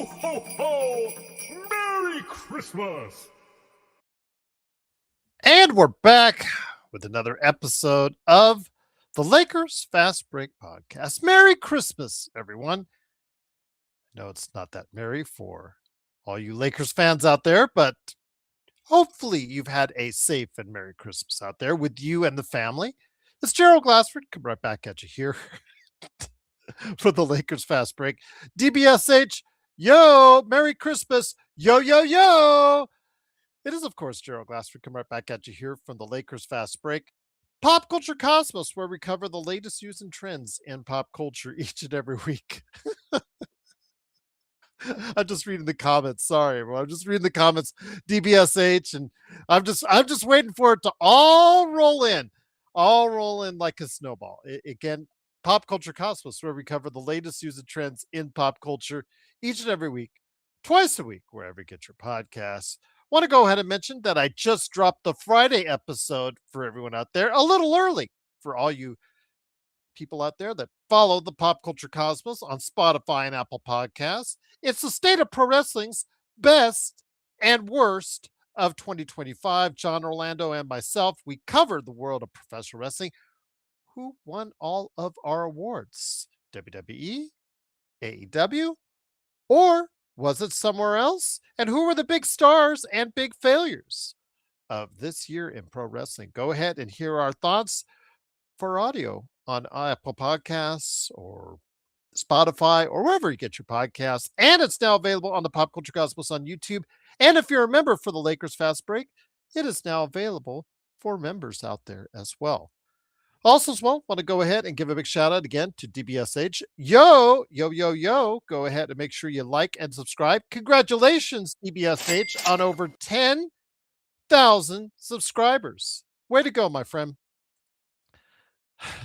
Ho, ho, ho! Merry Christmas! And we're back with another episode of the Lakers Fast Break Podcast. Merry Christmas, everyone. I know it's not that merry for all you Lakers fans out there, but hopefully you've had a safe and Merry Christmas out there with you and the family. It's Gerald Glassford. Come right back at you here for the Lakers Fast Break. DBSH, yo, Merry Christmas. Yo, yo, yo. It is, of course, Gerald Glassford. Come right back at you here from the Lakers Fast Break. Pop Culture Cosmos, where we cover the latest news and trends in pop culture each and every week. I'm just reading the comments. Sorry, everyone. I'm just reading the comments. DBSH, and I'm just waiting for it to all roll in like a snowball. Again, Pop Culture Cosmos, where we cover the latest news and trends in pop culture each and every week, twice a week, wherever you get your podcasts. Want to go ahead and mention that I just dropped the Friday episode for everyone out there a little early for all you people out there that follow the Pop Culture Cosmos on Spotify and Apple Podcasts. It's the state of pro wrestling's best and worst of 2025. John Orlando and myself, we covered the world of professional wrestling. Who won all of our awards? WWE, AEW, or was it somewhere else? And who were the big stars and big failures of this year in pro wrestling? Go ahead and hear our thoughts for audio on Apple Podcasts or Spotify or wherever you get your podcasts. And it's now available on the Pop Culture Cosmos on YouTube. And if you're a member for the Lakers Fast Break, it is now available for members out there as well. Also, as well, want to go ahead and give a big shout out again to DBSH. Yo, yo, yo, yo. Go ahead and make sure you like and subscribe. Congratulations, DBSH, on over 10,000 subscribers. Way to go, my friend.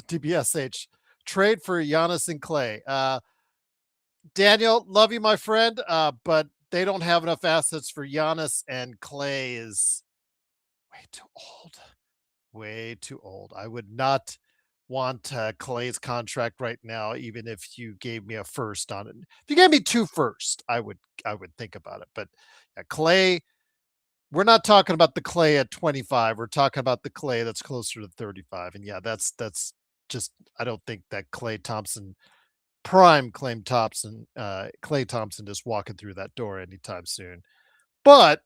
DBSH, trade for Giannis and Clay. Daniel, love you, my friend, but they don't have enough assets for Giannis, and Clay is way too old. Way too old. I would not want Clay's contract right now, even if you gave me a first on it. If you gave me 2 first, I would think about it. But Clay, we're not talking about the Clay at 25. We're talking about the Clay that's closer to 35. And yeah, that's just, I don't think that Clay Thompson, prime Clay Thompson is walking through that door anytime soon. But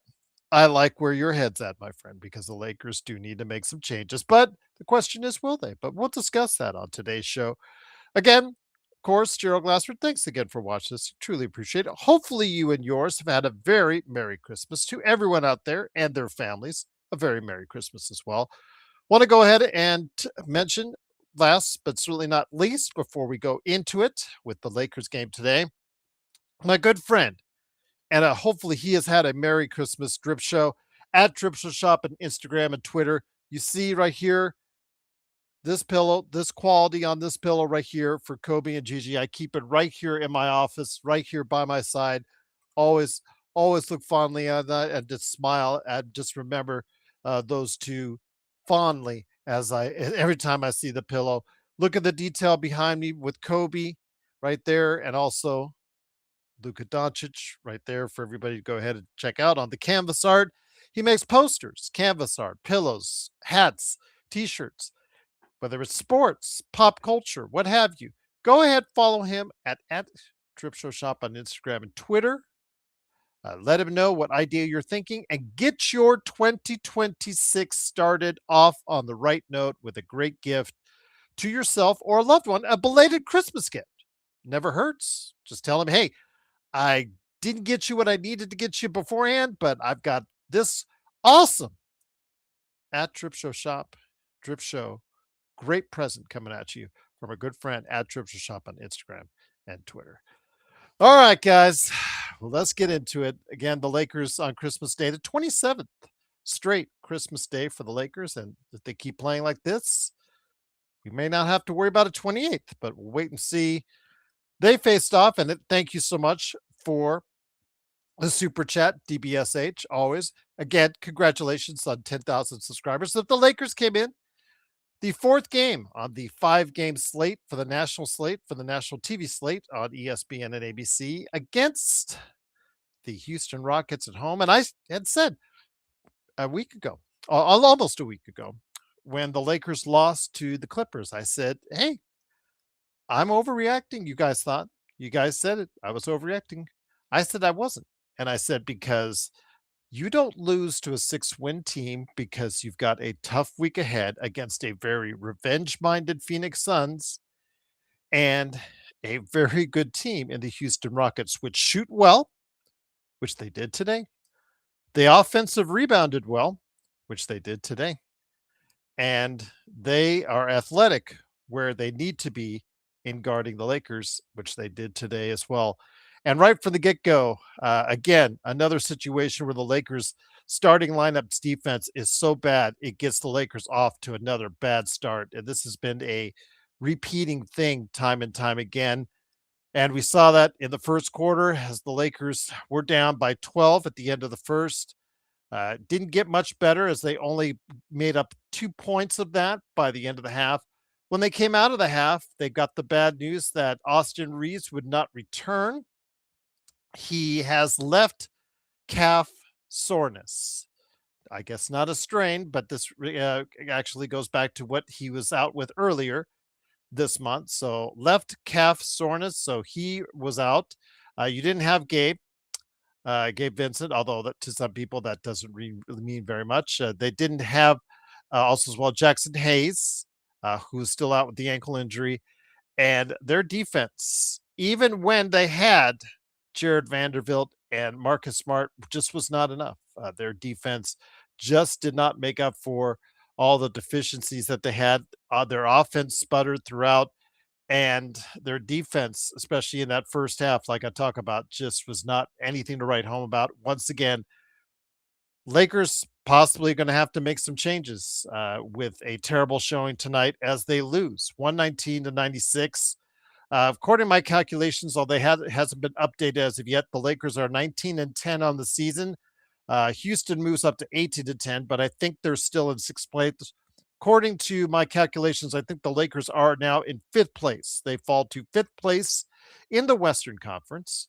I like where your head's at, my friend, because the Lakers do need to make some changes. But the question is, will they? But we'll discuss that on today's show. Again, of course, Gerald Glassford, thanks again for watching this. Truly appreciate it. Hopefully, you and yours have had a very Merry Christmas. To everyone out there and their families, a very Merry Christmas as well. Want to go ahead and mention, last but certainly not least, before we go into it with the Lakers game today, my good friend, and hopefully he has had a Merry Christmas Drip Show at Drip Show Shop on Instagram and Twitter. You see right here, this pillow, this quality on this pillow right here for Kobe and Gigi. I keep it right here in my office, right here by my side. Always, always look fondly on that and just smile and just remember those two fondly as every time I see the pillow. Look at the detail behind me with Kobe right there, and also Luka Doncic right there for everybody to go ahead and check out on the canvas art. He makes posters, canvas art, pillows, hats, t-shirts, whether it's sports, pop culture, what have you. Go ahead, follow him at Drip Show Shop on Instagram and Twitter. Let him know what idea you're thinking and get your 2026 started off on the right note with a great gift to yourself or a loved one, a belated Christmas gift. Never hurts. Just tell him, hey, I didn't get you what I needed to get you beforehand, but I've got this awesome at Drip Show Shop, Drip Show, great present coming at you from a good friend at Drip Show Shop on Instagram and Twitter. All right, guys, well, let's get into it. Again, the Lakers on Christmas Day, the 27th straight Christmas Day for the Lakers, and if they keep playing like this, we may not have to worry about a 28th, but we'll wait and see. They faced off, and thank you so much for the super chat, DBSH, always. Again, congratulations on 10,000 subscribers. If the Lakers came in, the 4th game on the 5-game slate for the national TV slate on ESPN and ABC against the Houston Rockets at home. And I had said a week ago, almost a week ago, when the Lakers lost to the Clippers, I said, hey, I'm overreacting. You guys thought, you guys said it. I was overreacting. I said I wasn't. And I said, because you don't lose to a 6-win team because you've got a tough week ahead against a very revenge minded Phoenix Suns and a very good team in the Houston Rockets, which shoot well, which they did today. They offensive rebounded well, which they did today. And they are athletic where they need to be in guarding the Lakers, which they did today as well. And right from the get go, again, another situation where the Lakers starting lineup's defense is so bad, it gets the Lakers off to another bad start. And this has been a repeating thing time and time again. And we saw that in the first quarter as the Lakers were down by 12 at the end of the first. Didn't get much better as they only made up 2 points of that by the end of the half. When they came out of the half, they got the bad news that Austin Reeves would not return. He has left calf soreness. I guess not a strain, but this actually goes back to what he was out with earlier this month. So left calf soreness. So he was out. You didn't have Gabe Vincent, although that, to some people that doesn't really mean very much. They didn't have also as well Jackson Hayes, who's still out with the ankle injury, and their defense, even when they had Jared Vanderbilt and Marcus Smart, just was not enough. Their defense just did not make up for all the deficiencies that they had. Their offense sputtered throughout, and their defense, especially in that first half, like I talk about, just was not anything to write home about. Once again, Lakers possibly going to have to make some changes with a terrible showing tonight as they lose 119-96. According to my calculations, although it hasn't been updated as of yet, the Lakers are 19-10 on the season. Houston moves up to 18-10, but I think they're still in sixth place. According to my calculations, I think the Lakers are now in fifth place. They fall to fifth place in the Western Conference.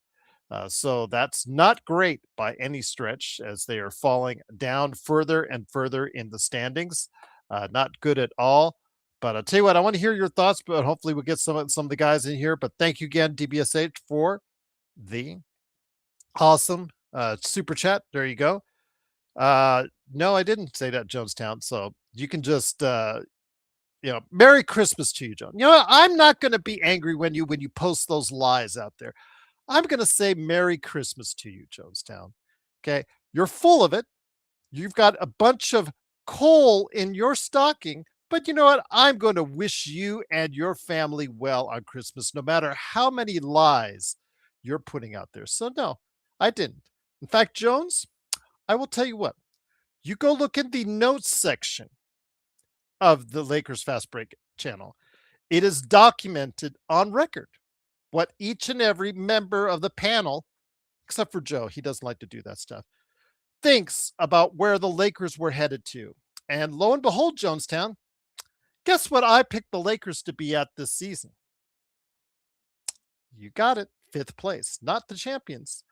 So that's not great by any stretch as they are falling down further and further in the standings. Not good at all. But I'll tell you what, I want to hear your thoughts, but hopefully we'll get some of the guys in here. But thank you again, DBSH, for the awesome super chat. There you go. No, I didn't say that, Jonestown. So you can just Merry Christmas to you, John. You know what? I'm not going to be angry when you post those lies out there. I'm going to say Merry Christmas to you, Jonestown. Okay. You're full of it. You've got a bunch of coal in your stocking, but you know what? I'm going to wish you and your family well on Christmas, no matter how many lies you're putting out there. So no, I didn't. In fact, Jones, I will tell you what, you go look in the notes section of the Lakers Fast Break channel. It is documented on record what each and every member of the panel, except for Joe, he doesn't like to do that stuff, thinks about where the Lakers were headed to. And lo and behold, Jonestown, guess what I picked the Lakers to be at this season? You got it. Fifth place, not the champions.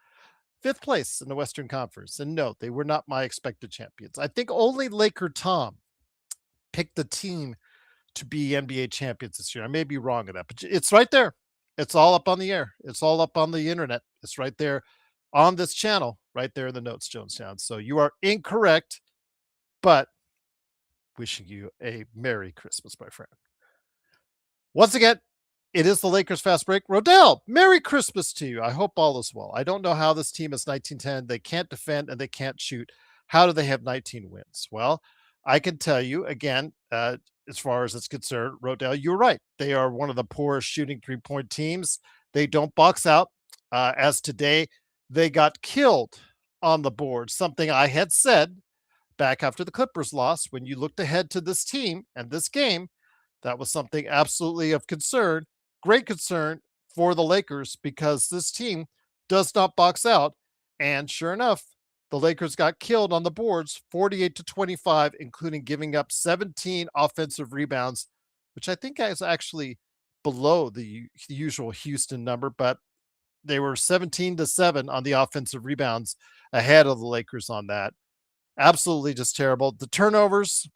Fifth place in the Western Conference. And no, they were not my expected champions. I think only Laker Tom picked the team to be NBA champions this year. I may be wrong on that, but it's right there. It's all up on the air. It's all up on the internet. It's right there on this channel, right there in the notes, Jonestown. So you are incorrect, but wishing you a Merry Christmas, my friend. Once again, it is the Lakers Fast Break. Rodell, Merry Christmas to you. I hope all is well. I don't know how this team is 19-10. They can't defend and they can't shoot. How do they have 19 wins? Well, I can tell you again, as far as it's concerned, Rodell, you're right. They are one of the poorest shooting three-point teams. They don't box out. As today, they got killed on the board, something I had said back after the Clippers loss. When you looked ahead to this team and this game, that was something absolutely of concern, great concern for the Lakers, because this team does not box out. And sure enough, the Lakers got killed on the boards 48-25, including giving up 17 offensive rebounds, which I think is actually below the usual Houston number. But They were 17-7 on the offensive rebounds ahead of the Lakers on that. Absolutely just terrible. The turnovers,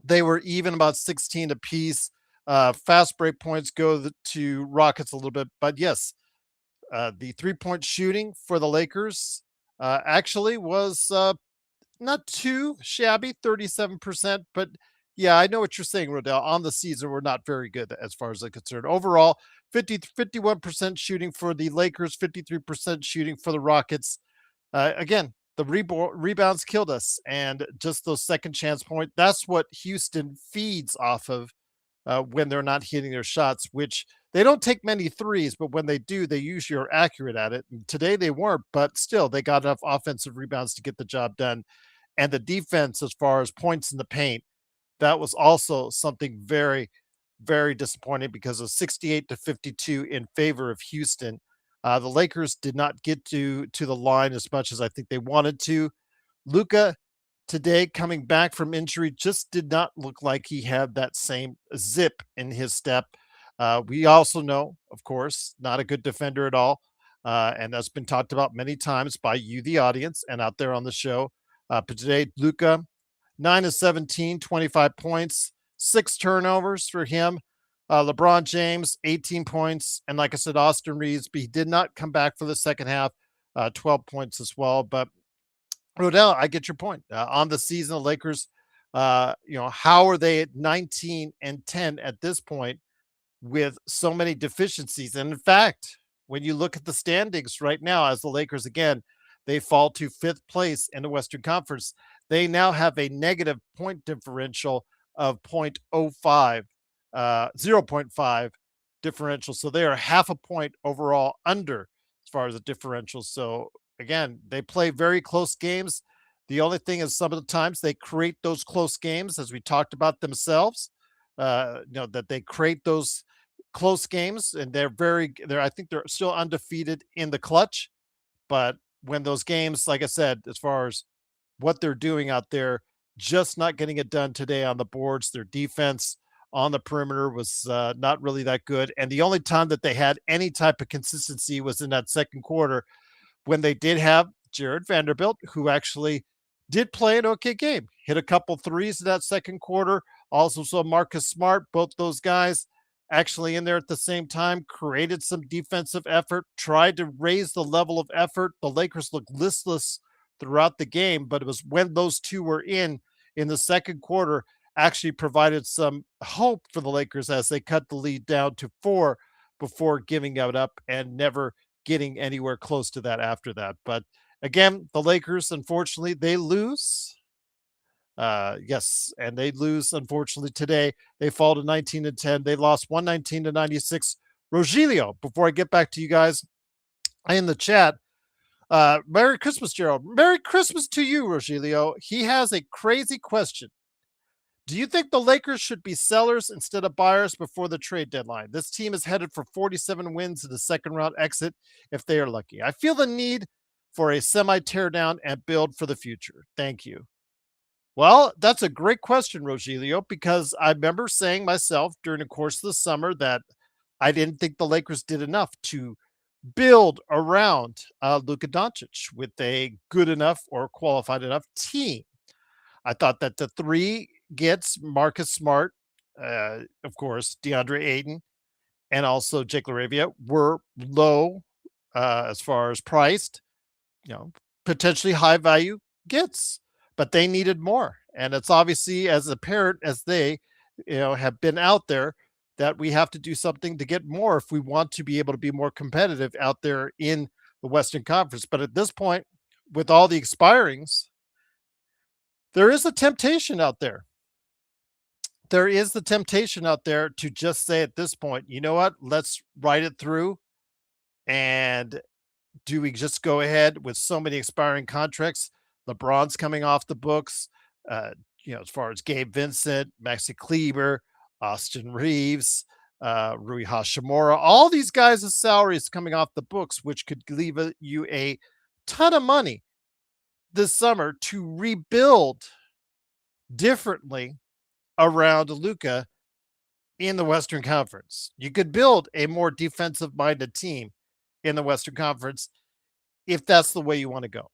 they were even about 16 apiece. Fast break points go to Rockets a little bit, but yes, the 3-point shooting for the Lakers actually was not too shabby, 37%. But yeah, I know what you're saying, Rodell. On the season, we're not very good as far as I'm concerned. Overall, 51% shooting for the Lakers, 53% shooting for the Rockets. Again, the rebounds killed us, and just those second chance point. That's what Houston feeds off of when they're not hitting their shots, which they don't take many threes, but when they do, they usually are accurate at it. And today they weren't, but still, they got enough offensive rebounds to get the job done. And the defense, as far as points in the paint, that was also something very, very disappointing because of 68-52 in favor of Houston. The Lakers did not get to the line as much as I think they wanted to. Luka today coming back from injury just did not look like he had that same zip in his step. We also know, of course, not a good defender at all. And that's been talked about many times by you, the audience, and out there on the show. But today, Luka, 9 of 17, 25 points, 6 turnovers for him. LeBron James, 18 points. And like I said, Austin Reeves, but he did not come back for the second half, 12 points as well. But Rodell, I get your point. On the season, the Lakers, how are they at 19-10 at this point with so many deficiencies? And in fact, when you look at the standings right now, as the Lakers again, they fall to 5th place in the Western Conference. They now have a negative point differential of 0.05, 0.5 differential. So they are half a point overall under as far as the differential. So again, they play very close games. The only thing is some of the times they create those close games, as we talked about themselves, that they create those close games, and I think they're still undefeated in the clutch. But when those games, like I said, as far as what they're doing out there, just not getting it done today on the boards. Their defense on the perimeter was not really that good. And the only time that they had any type of consistency was in that second quarter when they did have Jared Vanderbilt, who actually did play an okay game, hit a couple threes in that second quarter. Also, so Marcus Smart, both those guys actually in there at the same time, created some defensive effort, tried to raise the level of effort. The Lakers looked listless throughout the game, but it was when those two were in the second quarter, actually provided some hope for the Lakers as they cut the lead down to 4 before giving it up and never getting anywhere close to that after that. But again, the Lakers, unfortunately, they lose. Yes, and they lose, unfortunately, today. They fall to 19-10. They lost 119-96. Rogelio, before I get back to you guys in the chat, Merry Christmas, Gerald. Merry Christmas to you, Rogelio. He has a crazy question. Do you think the Lakers should be sellers instead of buyers before the trade deadline? This team is headed for 47 wins in the second round exit if they are lucky. I feel the need for a semi teardown and build for the future. Thank you. Well, that's a great question, Rogelio, because I remember saying myself during the course of the summer that I didn't think the Lakers did enough to build around Luka Doncic with a good enough or qualified enough team. I thought that the 3 gets Marcus Smart, of course, DeAndre Ayton, and also Jake LaRavia were low as far as priced, potentially high value gets, but they needed more. And it's obviously as apparent as they, have been out there that we have to do something to get more if we want to be able to be more competitive out there in the Western Conference. But at this point, with all the expirings, there is a temptation out there. There is the temptation out there to just say at this point, you know what, let's write it through. And do we just go ahead with so many expiring contracts? LeBron's coming off the books, as far as Gabe Vincent, Maxi Kleber, Austin Reeves, Rui Hashimura, all these guys' salaries coming off the books, which could leave you a ton of money this summer to rebuild differently around Luka in the Western Conference. You could build a more defensive minded team in the Western Conference, if that's the way you want to go.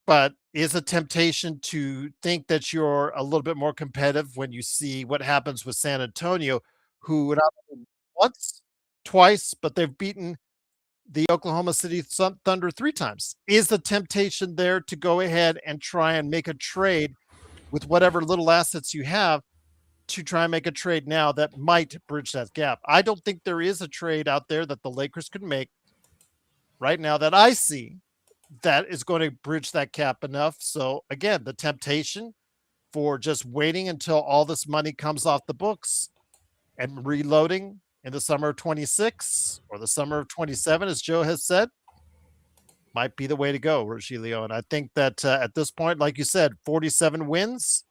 But is a temptation to think that you're a little bit more competitive when you see what happens with San Antonio, who not only once, twice, but they've beaten the Oklahoma City Thunder 3 times. Is the temptation there to go ahead and try and make a trade with whatever little assets you have to try and make a trade now that might bridge that gap? I don't think there is a trade out there that the Lakers could make right now that I see that is going to bridge that gap enough. So again, the temptation for just waiting until all this money comes off the books and reloading in the summer of 26 or the summer of 27, as Joe has said, might be the way to go, Rogelio. And I think that at this point, like you said, 47 wins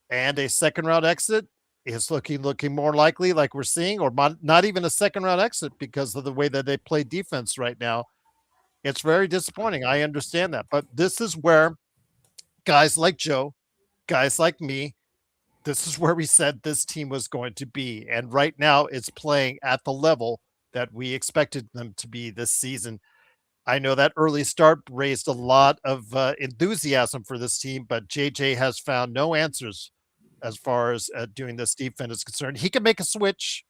and a second round exit is looking more likely, like we're seeing, or not even a second round exit because of the way that they play defense right now. It's very disappointing. I understand that. But this is where guys like Joe, guys like me, this is where we said this team was going to be. And right now it's playing at the level that we expected them to be this season. I know that early start raised a lot of enthusiasm for this team, but JJ has found no answers as far as doing this defense is concerned. He can make a switch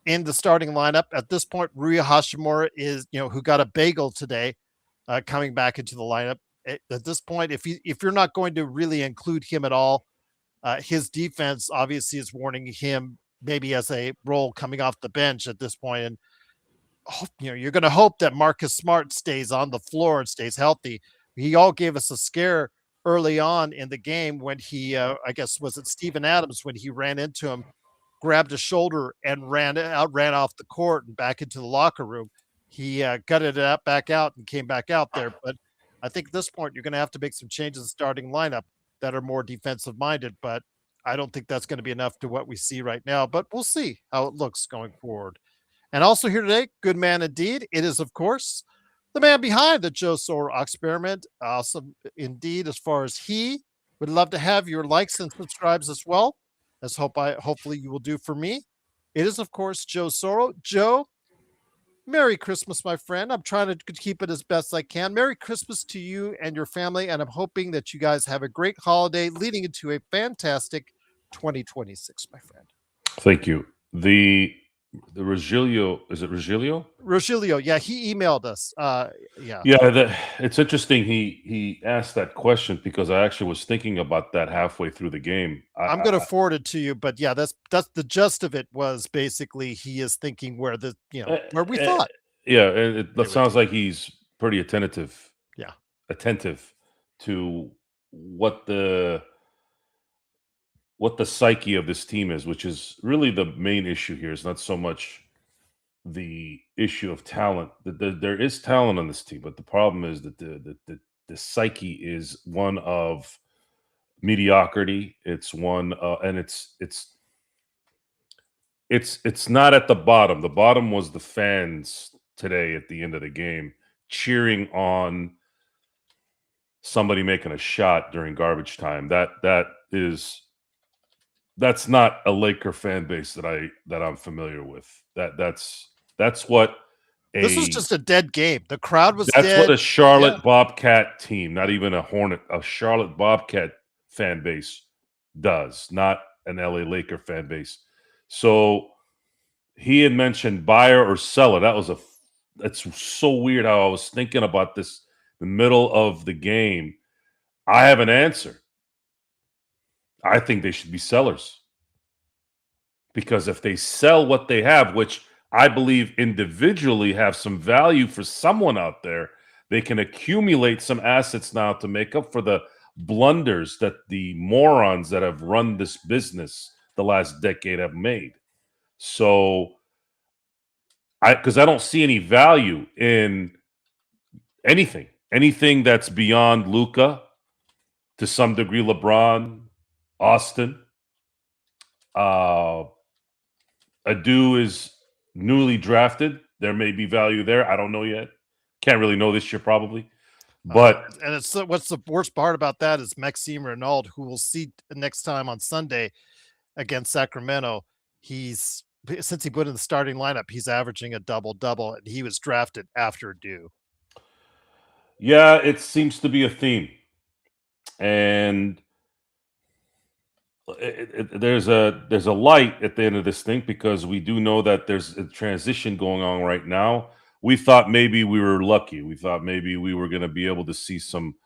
in the starting lineup. At this point, Rui Hashimura is, who got a bagel today, coming back into the lineup. At this point, if you're not going to really include him at all, his defense obviously is warning him maybe as a role coming off the bench at this point. And you're going to hope that Marcus Smart stays on the floor and stays healthy. He all gave us a scare early on in the game when he, I guess, was it Steven Adams when he ran into him, grabbed his shoulder and ran off the court and back into the locker room. He gutted it back out and came back out there. But I think at this point, you're going to have to make some changes in the starting lineup that are more defensive minded. But I don't think that's going to be enough to what we see right now. But we'll see how it looks going forward. And also here today, good man indeed. It is, of course, the man behind the Joe Soro experiment. Awesome indeed, as far as he would love to have your likes and subscribes as well, as hopefully you will do for me. It is, of course, Joe Soro. Joe, Merry Christmas, my friend. I'm trying to keep it as best I can. Merry Christmas to you and your family, and I'm hoping that you guys have a great holiday leading into a fantastic 2026, my friend. Thank you. The Rogelio, is it Rogelio? Rogelio, yeah, he emailed us. It's interesting. He asked that question because I actually was thinking about that halfway through the game. I'm going to forward it to you, but yeah, that's the gist of it. Was basically he is thinking where where we thought. Yeah, and it sounds like he's pretty attentive. Yeah, attentive to what the psyche of this team is, which is really the main issue here. Is not so much the issue of talent. There is talent on this team, but the problem is that the psyche is one of mediocrity. It's one, and it's not at the bottom. The bottom was the fans today at the end of the game cheering on somebody making a shot during garbage time. That's not a Laker fan base that I'm familiar with. That's what this was just a dead game. The crowd was that's dead. What a Charlotte Bobcat team, not even a Hornet, a Charlotte Bobcat fan base does, not an LA Laker fan base. So he had mentioned buyer or seller. That's so weird how I was thinking about this in the middle of the game. I have an answer. I think they should be sellers. Because if they sell what they have, which I believe individually have some value for someone out there, they can accumulate some assets now to make up for the blunders that the morons that have run this business the last decade have made. So, because I don't see any value in anything that's beyond Luka, to some degree LeBron, Austin. Adu is newly drafted. There may be value there. I don't know yet. Can't really know this year probably. But and it's what's the worst part about that is Maxime Renaud, who we'll see next time on Sunday against Sacramento. He's since he put in the starting lineup, he's averaging a double-double, and he was drafted after due. Yeah, it seems to be a theme, and there's a light at the end of this thing because we do know that there's a transition going on right now. We thought maybe we were lucky. We thought maybe we were going to be able to see some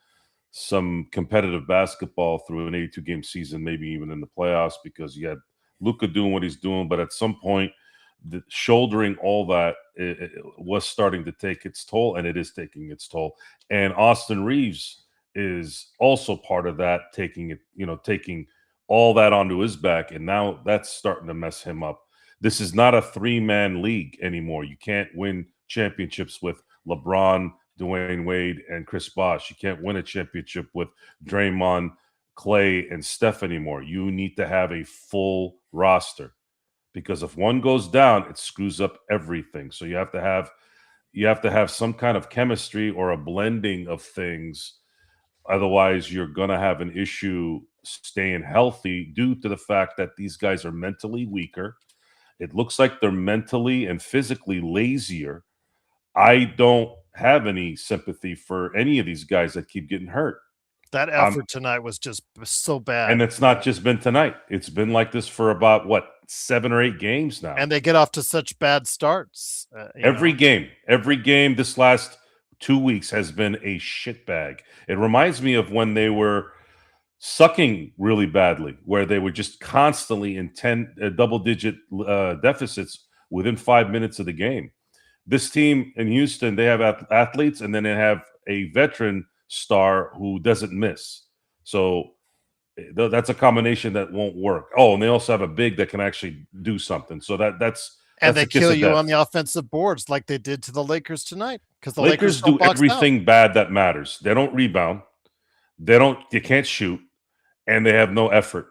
competitive basketball through an 82 game season, maybe even in the playoffs, because you had Luka doing what he's doing. But at some point, shouldering all that it was starting to take its toll, and it is taking its toll. And Austin Reeves is also part of that, taking all that onto his back, and now that's starting to mess him up. This is not a three-man league anymore. You can't win championships with LeBron, Dwayne Wade, and Chris Bosh. You can't win a championship with Draymond, Clay, and Steph anymore. You need to have a full roster, because if one goes down, it screws up everything. So you have to have some kind of chemistry or a blending of things. Otherwise, you're going to have an issue staying healthy due to the fact that these guys are mentally weaker. It looks like they're mentally and physically lazier. I don't have any sympathy for any of these guys that keep getting hurt. That effort tonight was just so bad. And it's not just been tonight. It's been like this for about, 7 or 8 games now. And they get off to such bad starts. Every game this last 2 weeks has been a shitbag. It reminds me of when they were sucking really badly, where they were just constantly in double-digit deficits within 5 minutes of the game. This team in Houston, they have athletes, and then they have a veteran star who doesn't miss. So that's a combination that won't work. Oh, and they also have a big that can actually do something. So that's and they kill you death on the offensive boards like they did to the Lakers tonight, because the Lakers do everything bad that matters. They don't rebound. They can't shoot, and they have no effort.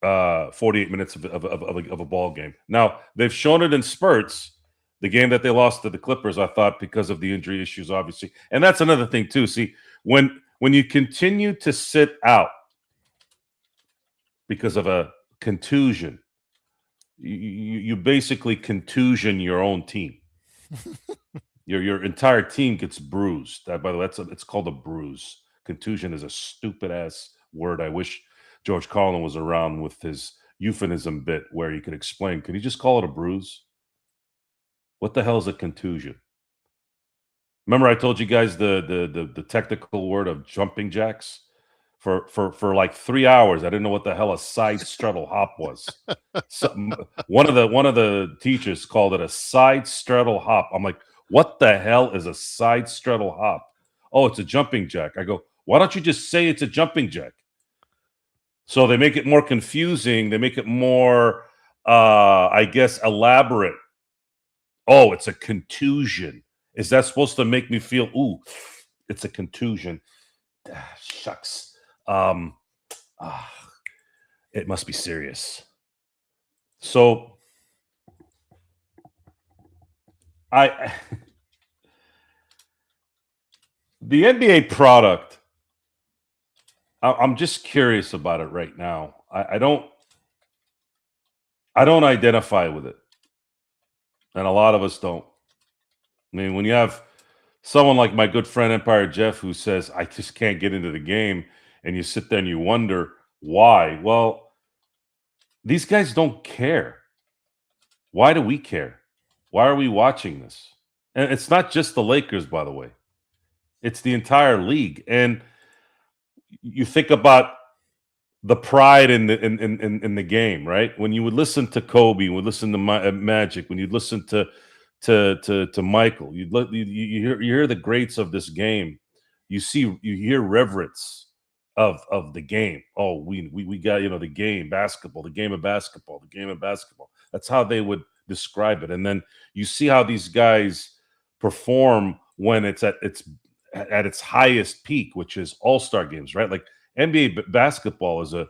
48 minutes of a ball game. Now they've shown it in spurts. The game that they lost to the Clippers, I thought, because of the injury issues, obviously, and that's another thing too. See, when you continue to sit out because of a contusion, you basically contusion your own team. Your entire team gets bruised. By the way, it's called a bruise. Contusion is a stupid ass word. I wish George Carlin was around with his euphemism bit where he could explain. Can you just call it a bruise? What the hell is a contusion? Remember, I told you guys the technical word of jumping jacks for like 3 hours. I didn't know what the hell a side straddle hop was. So, one of the teachers called it a side straddle hop. I'm like, what the hell is a side straddle hop? Oh, it's a jumping jack. I go, why don't you just say it's a jumping jack? So they make it more confusing. They make it more, I guess, elaborate. Oh, it's a contusion. Is that supposed to make me feel, ooh, it's a contusion? Shucks. It must be serious. So the NBA product, I'm just curious about it right now. I don't identify with it. And a lot of us don't. I mean, when you have someone like my good friend Empire Jeff who says, I just can't get into the game, and you sit there and you wonder why. Well, these guys don't care. Why do we care? Why are we watching this? And it's not just the Lakers, by the way. It's the entire league. And you think about the pride in the game, right? When you would listen to Kobe, would listen to Magic, when you'd listen to Michael, you hear the greats of this game. You hear reverence of the game. Oh, we got the game, basketball, the game of basketball, the game of basketball. That's how they would describe it. And then you see how these guys perform when it's at its highest peak, which is All-Star games, right? Like NBA basketball is at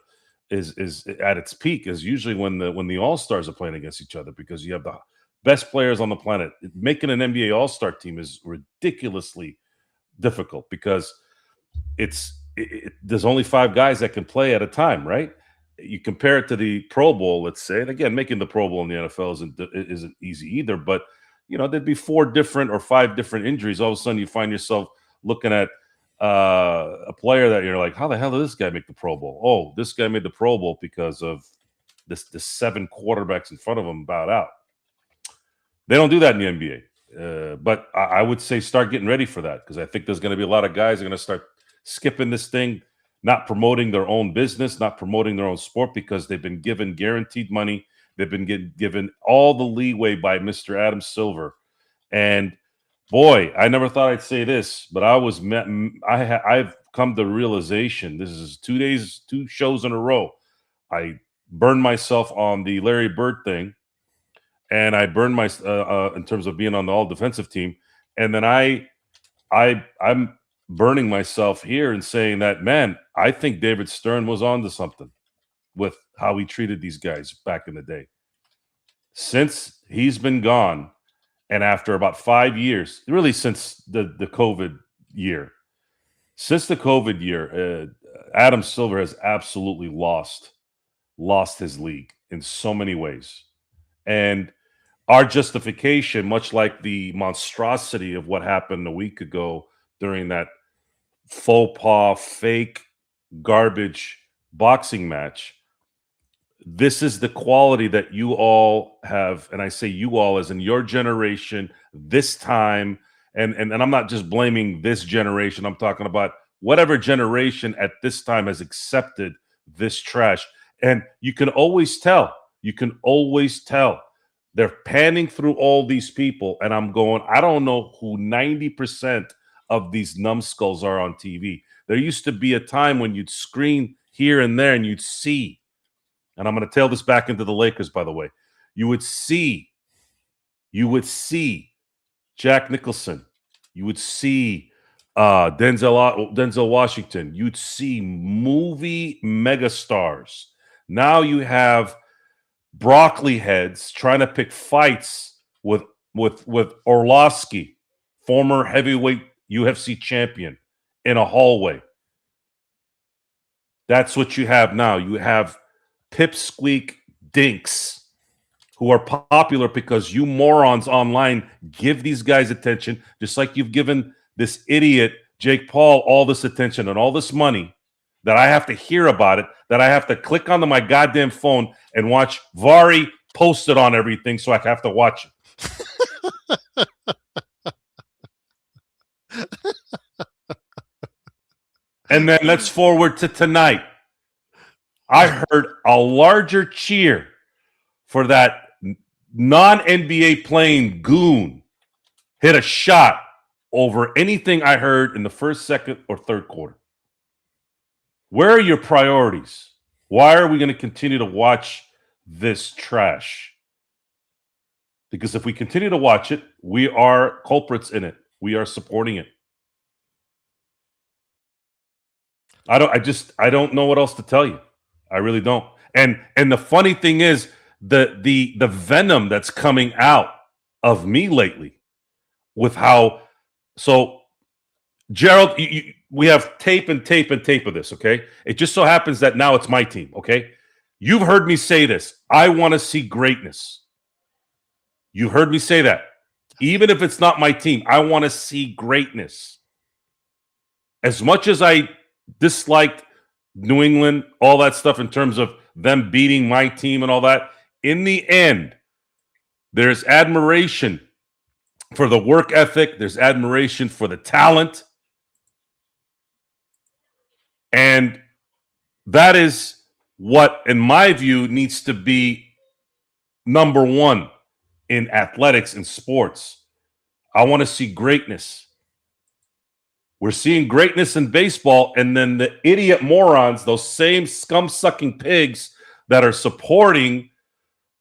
its peak is usually when the All-Stars are playing against each other, because you have the best players on the planet. Making an NBA All-Star team is ridiculously difficult because there's only 5 guys that can play at a time, right? you compare it to the Pro Bowl, let's say, and again, making the Pro Bowl in the NFL isn't easy either. But there'd be 4 different or 5 different injuries. All of a sudden, you find yourself looking at a player that you're like, how the hell did this guy make the Pro Bowl? Oh, this guy made the Pro Bowl because of the 7 quarterbacks in front of him bowed out. They don't do that in the NBA. But I would say start getting ready for that, because I think there's going to be a lot of guys that are going to start skipping this thing, not promoting their own business, not promoting their own sport, because they've been given guaranteed money. They've been given all the leeway by Mr. Adam Silver. And boy, I never thought I'd say this, but I've come to the realization, this is 2 shows in a row. I burned myself on the Larry Bird thing, and I burned my in terms of being on the all defensive team, and then I'm burning myself here and saying that, man, I think David Stern was onto something with how he treated these guys back in the day. Since he's been gone, and after about 5 years, really since the COVID year, Adam Silver has absolutely lost his league in so many ways. And our justification, much like the monstrosity of what happened a week ago during that faux pas, fake, garbage boxing match, this is the quality that you all have, and I say you all as in your generation, this time, and I'm not just blaming this generation, I'm talking about whatever generation at this time has accepted this trash. And you can always tell. They're panning through all these people, and I'm going, I don't know who 90% of these numbskulls are on TV. There used to be a time when you'd screen here and there and you'd see, and I'm going to tail this back into the Lakers, by the way. You would see Jack Nicholson. You would see Denzel Washington. You'd see movie megastars. Now you have broccoli heads trying to pick fights with Orlovsky, former heavyweight UFC champion, in a hallway. That's what you have now. You have pipsqueak dinks who are popular because you morons online give these guys attention, just like you've given this idiot Jake Paul all this attention and all this money, that I have to hear about it, that I have to click onto my goddamn phone and watch Vari post it on everything, so I have to watch it. And then let's forward to tonight. I heard a larger cheer for that non-NBA playing goon hit a shot over anything I heard in the first, second, or third quarter. Where are your priorities? Why are we going to continue to watch this trash? Because if we continue to watch it, we are culprits in it. We are supporting it. I don't know what else to tell you. I really don't. And the funny thing is, the venom that's coming out of me lately with how, so Gerald, we have tape of this, okay? It just so happens that now it's my team, okay? You've heard me say this. I want to see greatness. You heard me say that. Even if it's not my team, I want to see greatness. As much as I disliked New England, all that stuff in terms of them beating my team and all that, in the end, there's admiration for the work ethic. There's admiration for the talent. And that is what, in my view, needs to be number one in athletics and sports. I want to see greatness. We're seeing greatness in baseball, and then the idiot morons, those same scum-sucking pigs that are supporting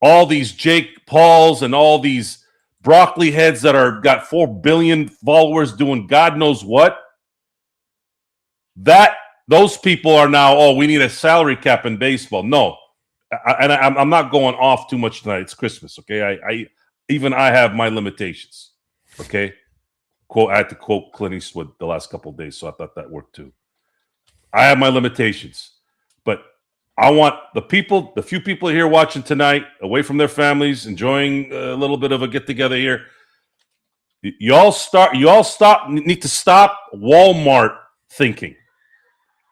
all these Jake Pauls and all these broccoli heads that are got 4 billion followers doing God knows what. Those people are now, oh, we need a salary cap in baseball. No, I'm not going off too much tonight. It's Christmas, okay? I have my limitations, okay? I had to quote Clint Eastwood the last couple of days, so I thought that worked too. I have my limitations, but I want the few people here watching tonight, away from their families, enjoying a little bit of a get together here. You all need to stop Walmart thinking.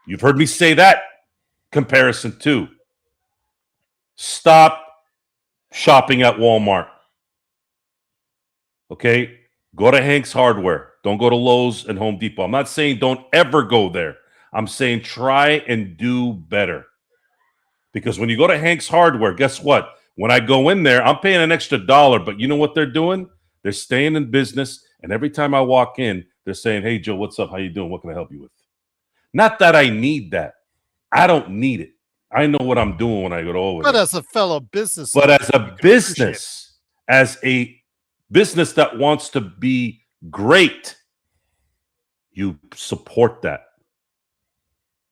You've heard me say that comparison too. Stop shopping at Walmart. Okay? Go to Hank's Hardware. Don't go to Lowe's and Home Depot. I'm not saying don't ever go there. I'm saying try and do better. Because when you go to Hank's Hardware, guess what? When I go in there, I'm paying an extra $1, but you know what they're doing? They're staying in business, and every time I walk in, they're saying, "Hey, Joe, what's up? How you doing? What can I help you with?" Not that I need that. I don't need it. I know what I'm doing when I go over But there. as a fellow business, But as a you can business, as a business that wants to be great, you support that.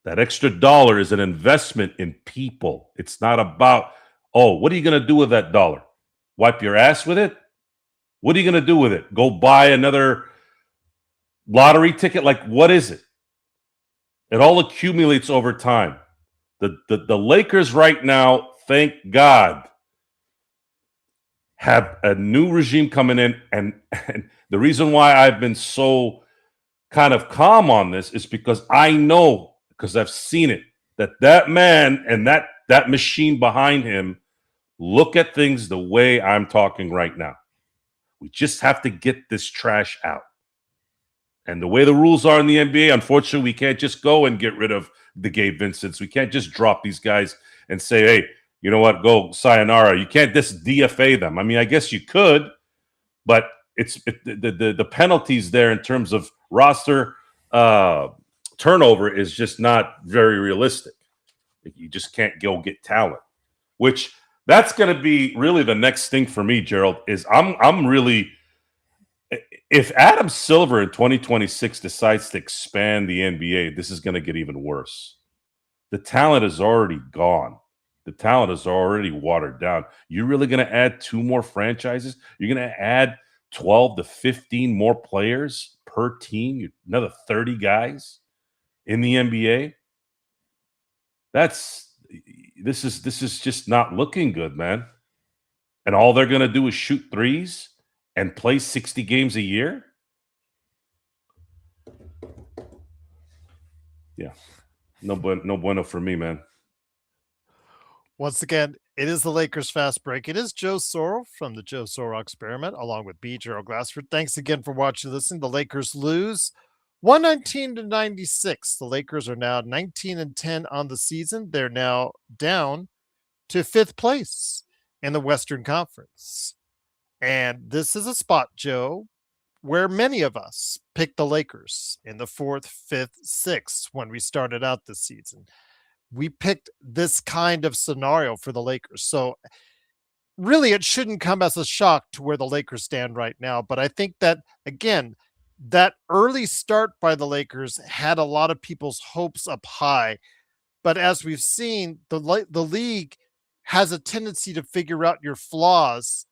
That extra $1 is an investment in people. It's not about, oh, what are you going to do with that $1? Wipe your ass with it? What are you going to do with it? Go buy another lottery ticket? Like, what is it? It all accumulates over time. The Lakers right now, thank God, have a new regime coming in. And the reason why I've been so kind of calm on this is because I know, because I've seen it, that man and that machine behind him look at things the way I'm talking right now. We just have to get this trash out. And the way the rules are in the NBA, unfortunately, we can't just go and get rid of the Gabe Vincents. We can't just drop these guys and say, hey, you know what, go sayonara. You can't just DFA them. I mean, I guess you could, but the penalties there in terms of roster turnover is just not very realistic. You just can't go get talent, which that's going to be really the next thing for me, Gerald, is I'm really, if Adam Silver in 2026 decides to expand the NBA, this is going to get even worse. The talent is already gone. The talent is already watered down. You're really going to add 2 more franchises? You're going to add 12 to 15 more players per team? Another 30 guys in the NBA? This is just not looking good, man. And all they're going to do is shoot threes and play 60 games a year? Yeah. No bueno for me, man. Once again, it is the Lakers Fast Break. It is Joe Sorrell from the Joe Sorrell Experiment, along with B. Gerald Glassford. Thanks again for watching and listening. The Lakers lose 119-96. The Lakers are now 19-10 on the season. They're now down to 5th place in the Western Conference. And this is a spot, Joe, where many of us picked the Lakers in the 4th, 5th, 6th when we started out this season. We picked this kind of scenario for the Lakers. So really, it shouldn't come as a shock to where the Lakers stand right now. But I think that, again, that early start by the Lakers had a lot of people's hopes up high. But as we've seen, the league has a tendency to figure out your flaws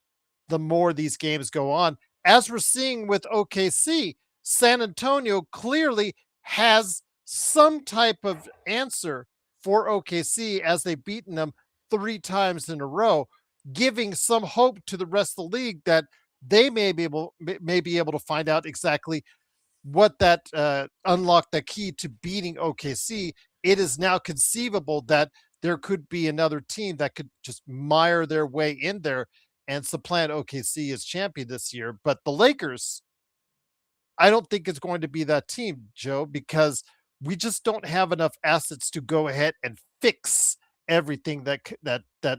the more these games go on. As we're seeing with OKC, San Antonio clearly has some type of answer for OKC as they've beaten them 3 times in a row, giving some hope to the rest of the league that they may be able to find out exactly what that unlocked the key to beating OKC. It is now conceivable that there could be another team that could just mire their way in there and supplant OKC as champion this year. But the Lakers, I don't think it's going to be that team, Joe, because we just don't have enough assets to go ahead and fix everything that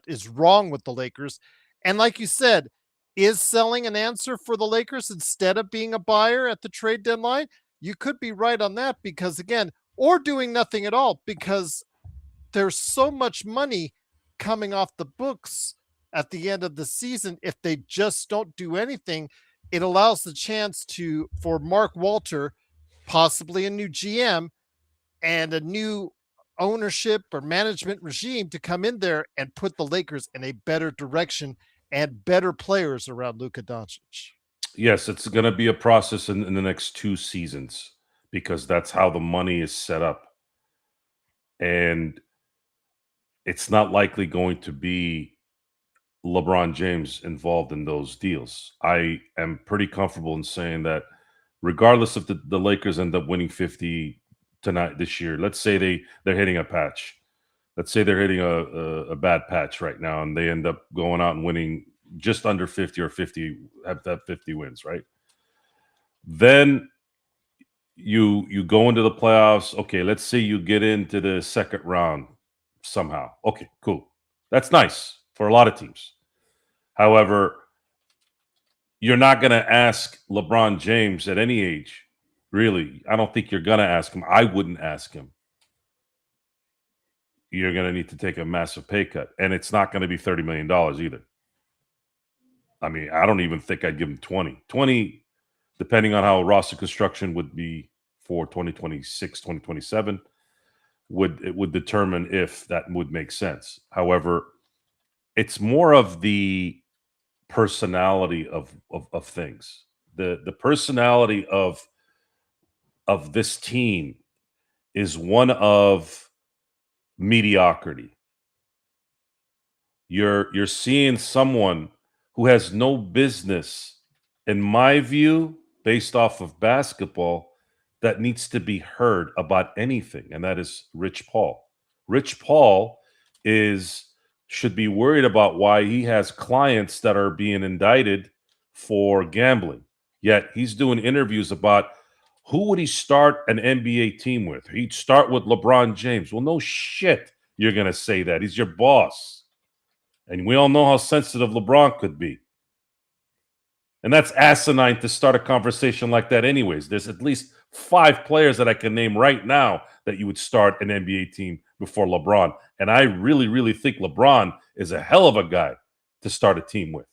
is wrong with the Lakers. And like you said, is selling an answer for the Lakers instead of being a buyer at the trade deadline? You could be right on that because, again, or doing nothing at all, because there's so much money coming off the books at the end of the season. If they just don't do anything, it allows the chance for Mark Walter, possibly a new GM and a new ownership or management regime, to come in there and put the Lakers in a better direction and better players around Luka Doncic. Yes, it's going to be a process in the next 2 seasons because that's how the money is set up. And it's not likely going to be LeBron James involved in those deals. I am pretty comfortable in saying that regardless if the Lakers end up winning 50 tonight this year, let's say they're hitting a patch. Let's say they're hitting a bad patch right now and they end up going out and winning just under 50 or 50, have that 50 wins, right? Then you go into the playoffs. Okay, let's say you get into the second round somehow. Okay, cool. That's nice for a lot of teams. However, you're not going to ask LeBron James at any age, really. I don't think you're going to ask him. I wouldn't ask him. You're going to need to take a massive pay cut, and it's not going to be $30 million either. I mean, I don't even think I'd give him 20. 20, depending on how roster construction would be for 2026, 2027, would determine if that would make sense. However, it's more of the personality of things. The personality of this team is one of mediocrity. You're seeing someone who has no business, in my view, based off of basketball, that needs to be heard about anything, and that is Rich Paul. Rich Paul should be worried about why he has clients that are being indicted for gambling. Yet he's doing interviews about who would he start an NBA team with? He'd start with LeBron James. Well, no shit you're going to say that. He's your boss. And we all know how sensitive LeBron could be. And that's asinine to start a conversation like that anyways. There's at least 5 players that I can name right now that you would start an NBA team before LeBron. And I really, really think LeBron is a hell of a guy to start a team with.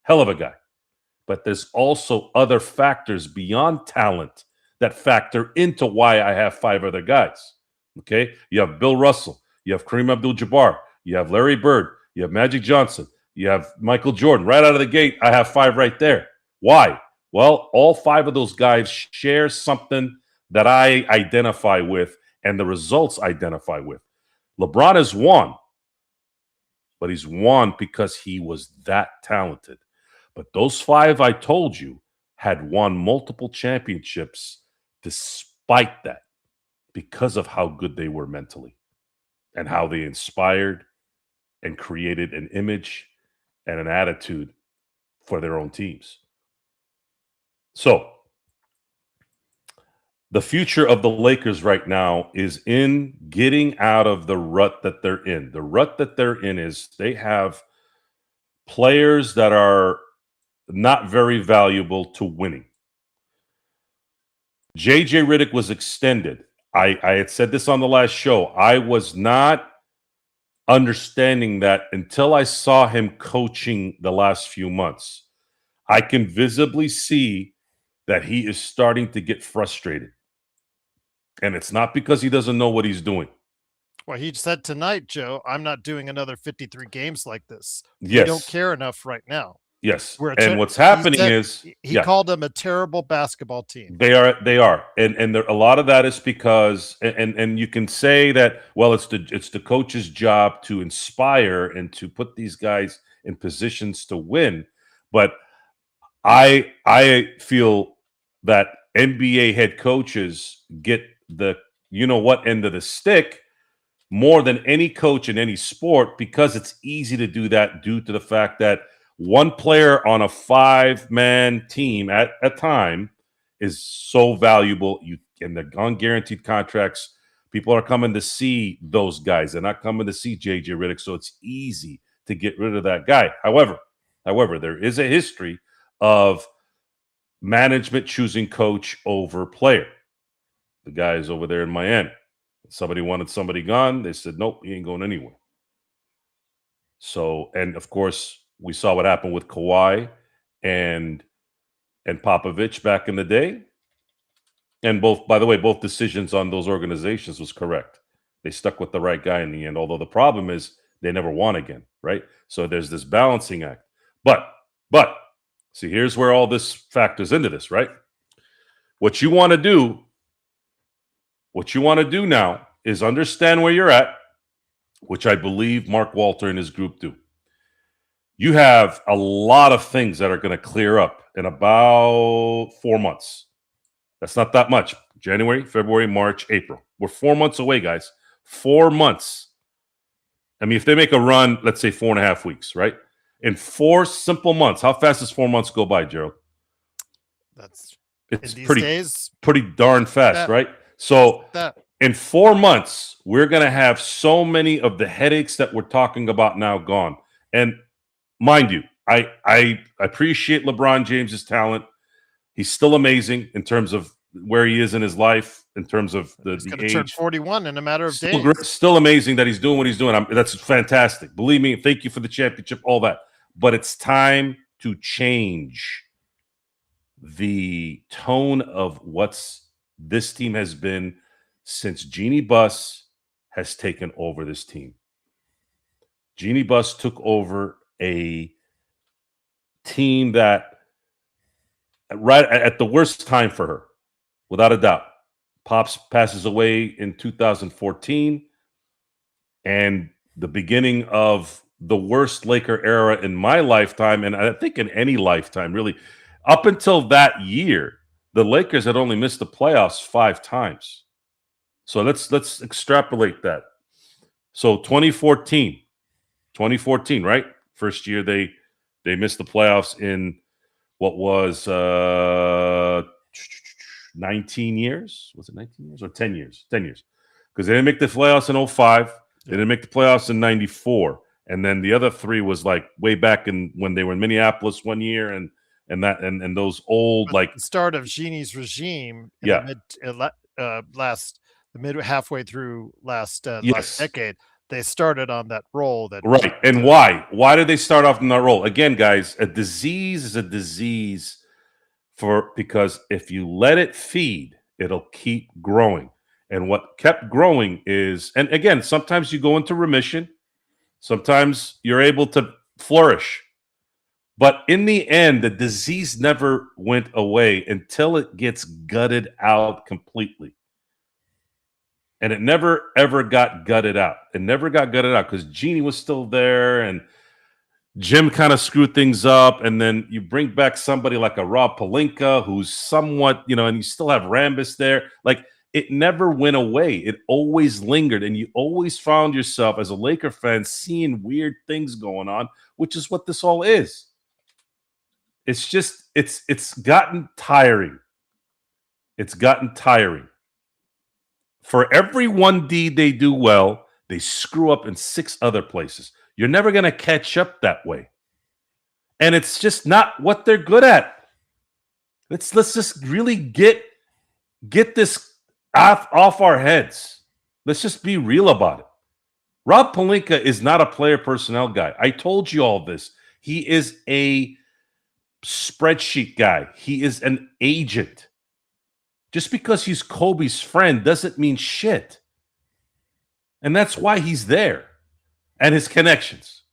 Hell of a guy. But there's also other factors beyond talent that factor into why I have 5 other guys. Okay? You have Bill Russell. You have Kareem Abdul-Jabbar. You have Larry Bird. You have Magic Johnson. You have Michael Jordan. Right out of the gate, I have 5 right there. Why? Well, all 5 of those guys share something that I identify with and the results identify with. LeBron has won, but he's won because he was that talented. But those 5 I told you had won multiple championships despite that, because of how good they were mentally and how they inspired and created an image and an attitude for their own teams. So the future of the Lakers right now is in getting out of the rut that they're in. The rut that they're in is they have players that are not very valuable to winning. JJ Redick was extended. I had said this on the last show. I was not understanding that until I saw him coaching the last few months. I can visibly see that he is starting to get frustrated. And it's not because he doesn't know what he's doing. Well, he said tonight, Joe, I'm not doing another 53 games like this. Yes. We don't care enough right now. Yes. And what's happening is he called them a terrible basketball team. They are. And there, a lot of that is because and you can say that, well, it's the coach's job to inspire and to put these guys in positions to win. But I feel that NBA head coaches get the what end of the stick more than any coach in any sport, because it's easy to do that due to the fact that one player on a 5-man team at a time is so valuable. And the unguaranteed contracts, people are coming to see those guys. They're not coming to see JJ Redick, so it's easy to get rid of that guy. However, there is a history of management choosing coach over player. The guy is over there in Miami. Somebody wanted somebody gone. They said, nope, he ain't going anywhere. So, and of course, we saw what happened with Kawhi and Popovich back in the day. And by the way, both decisions on those organizations was correct. They stuck with the right guy in the end, although the problem is they never won again, right? So there's this balancing act. But see, here's where all this factors into this, right? What you want to do now is understand where you're at which I believe Mark Walter and his group do, you have a lot of things that are going to clear up in about 4 months. That's not that much. January, February, March, April. We're 4 months away, guys. 4 months. I mean, if they make a run, let's say 4.5 weeks, right? In 4 simple months, how fast does 4 months go by, Gerald? It's these days pretty darn fast, right? So in 4 months, we're going to have so many of the headaches that we're talking about now gone. And mind you, I appreciate LeBron James's talent. He's still amazing in terms of where he is in his life, in terms of the age. Turn 41 in a matter of days. Still amazing that he's doing what he's doing. That's fantastic. Believe me, thank you for the championship, all that. But it's time to change the tone of what's this team has been since Jeannie Buss has taken over this team. Jeannie Buss took over a team that right at the worst time for her, without a doubt. Pops passes away in 2014, and the beginning of the worst Laker era in my lifetime, and I think in any lifetime, really. Up until that year, the Lakers had only missed the playoffs 5 times. So let's extrapolate that. So 2014, right? First year they missed the playoffs in what was 19 years? Was it 19 years or 10 years? 10 years. Because they didn't make the playoffs in 05. They didn't make the playoffs in 94. And then the other 3 was like way back in when they were in Minneapolis one year and those old, like the start of Jeannie's regime in the halfway through last decade. They started on that roll right. And why did they start off on that roll? Again, guys, a disease is a disease because if you let it feed, it'll keep growing. And what kept growing is, and again, sometimes you go into remission, sometimes you're able to flourish. But in the end, the disease never went away until it gets gutted out completely. And it never, ever got gutted out. It never got gutted out because Jeannie was still there and Jim kind of screwed things up. And then you bring back somebody like a Rob Pelinka who's somewhat, and you still have Rambis there. Like, it never went away. It always lingered. And you always found yourself as a Laker fan seeing weird things going on, which is what this all is. It's just, it's gotten tiring. It's gotten tiring. For every one deed they do well, they screw up in 6 other places. You're never going to catch up that way. And it's just not what they're good at. Let's just really get this off our heads. Let's just be real about it. Rob Pelinka is not a player personnel guy. I told you all this. He is a spreadsheet guy. He is an agent. Just because he's Kobe's friend doesn't mean shit. And that's why he's there. And his connections.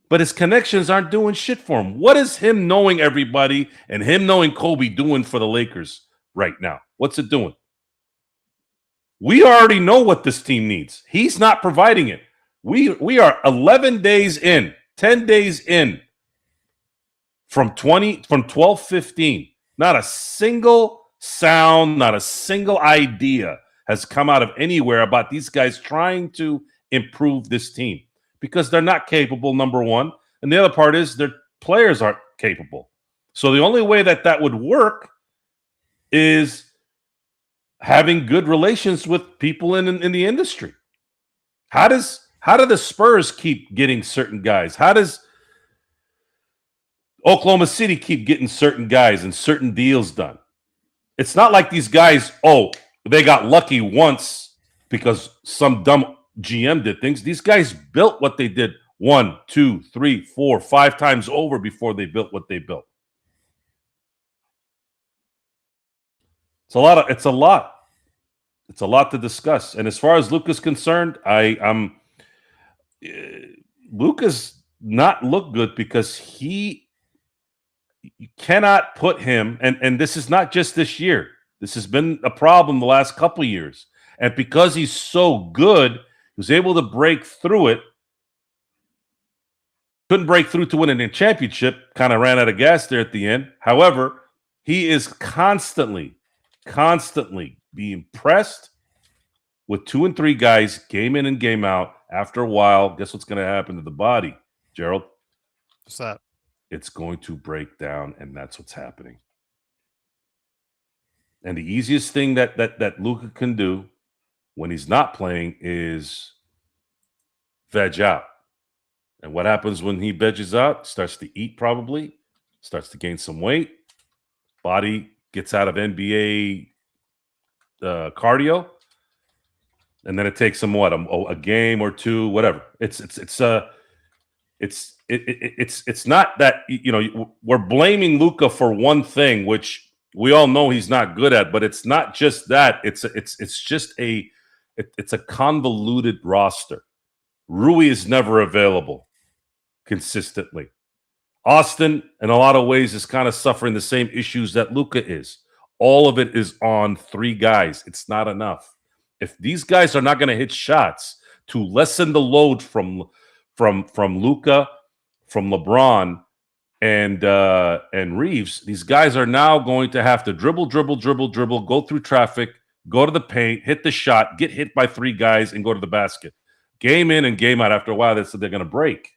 But his connections aren't doing shit for him. What is him knowing everybody and him knowing Kobe doing for the Lakers right now? What's it doing? We already know what this team needs. He's not providing it. We are 11 days in, 10 days in from 12-15. Not a single sound, not a single idea has come out of anywhere about these guys trying to improve this team because they're not capable, number one. And the other part is their players aren't capable. So the only way that would work is having good relations with people in the industry. How do the Spurs keep getting certain guys? How does Oklahoma City keep getting certain guys and certain deals done? It's not like these guys, they got lucky once because some dumb GM did things. These guys built what they did 1, 2, 3, 4, 5 times over before they built what they built. It's a lot. It's a lot to discuss. And as far as Luka's concerned, Luka's not looked good because you cannot put him, and this is not just this year. This has been a problem the last couple years. And because he's so good, was able to break through it. Couldn't break through to win a championship. Kind of ran out of gas there at the end. However, he is constantly being pressed with 2 and 3 guys, game in and game out. After a while, guess what's going to happen to the body, Gerald? What's that? It's going to break down, and that's what's happening. And the easiest thing that Luka can do when he's not playing is veg out. And what happens when he veggies out? Starts to eat probably, starts to gain some weight. Body gets out of NBA cardio. And then it takes him a game or two, whatever. It's not that, you know, we're blaming Luka for one thing, which we all know he's not good at, but it's not just that. It's a convoluted roster. Rui is never available consistently. Austin, in a lot of ways, is kind of suffering the same issues that Luka is. All of it is on 3 guys. It's not enough. If these guys are not going to hit shots to lessen the load from Luka, from LeBron, and Reeves, these guys are now going to have to dribble, go through traffic, go to the paint, hit the shot, get hit by 3 guys, and go to the basket. Game in and game out. After a while, they're going to break.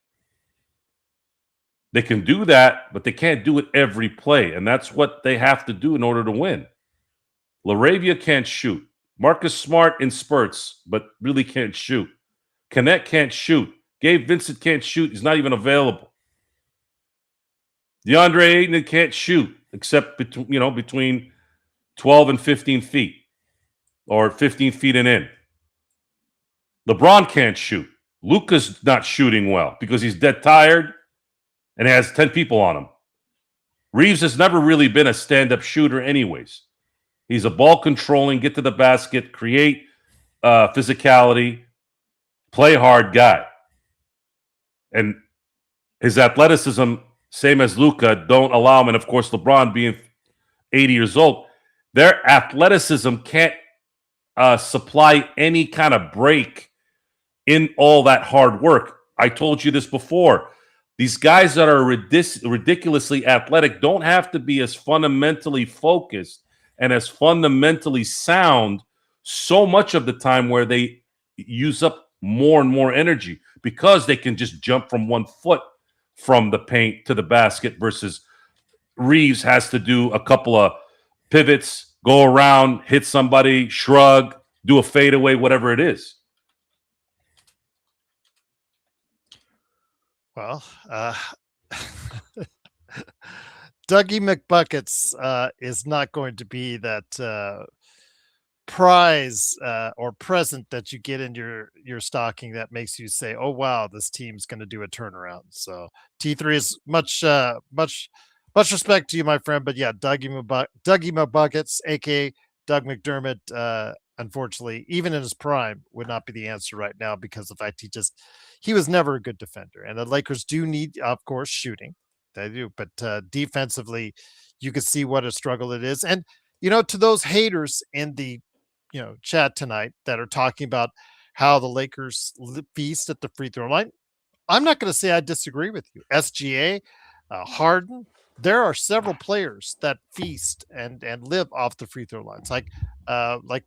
They can do that, but they can't do it every play, and that's what they have to do in order to win. LaRavia can't shoot. Marcus Smart in spurts, but really can't shoot. Connect can't shoot. Gabe Vincent can't shoot. He's not even available. DeAndre Ayton can't shoot, except between 12 and 15 feet, or 15 feet and in. LeBron can't shoot. Luka's not shooting well because he's dead tired and has 10 people on him. Reeves has never really been a stand-up shooter anyways. He's a ball controlling, get to the basket, create physicality, play hard guy. And his athleticism, same as Luka, don't allow him. And of course, LeBron being 80 years old, their athleticism can't supply any kind of break in all that hard work. I told you this before. These guys that are ridiculously athletic don't have to be as fundamentally focused and as fundamentally sound so much of the time, where they use up more and more energy because they can just jump from 1 foot from the paint to the basket, versus Reeves has to do a couple of pivots, go around, hit somebody, shrug, do a fadeaway, whatever it is. Well, Dougie McBuckets is not going to be that prize or present that you get in your stocking that makes you say, "Oh wow, this team's going to do a turnaround." So T3 is much respect to you, my friend. But yeah, Dougie McBuckets, aka Doug McDermott, unfortunately, even in his prime, would not be the answer right now because of the fact he was never a good defender. And the Lakers do need, of course, shooting. They do, but defensively, you can see what a struggle it is. And to those haters in the chat tonight that are talking about how the Lakers feast at the free throw line, I'm not going to say I disagree with you. SGA, Harden, there are several players that feast and live off the free throw lines, like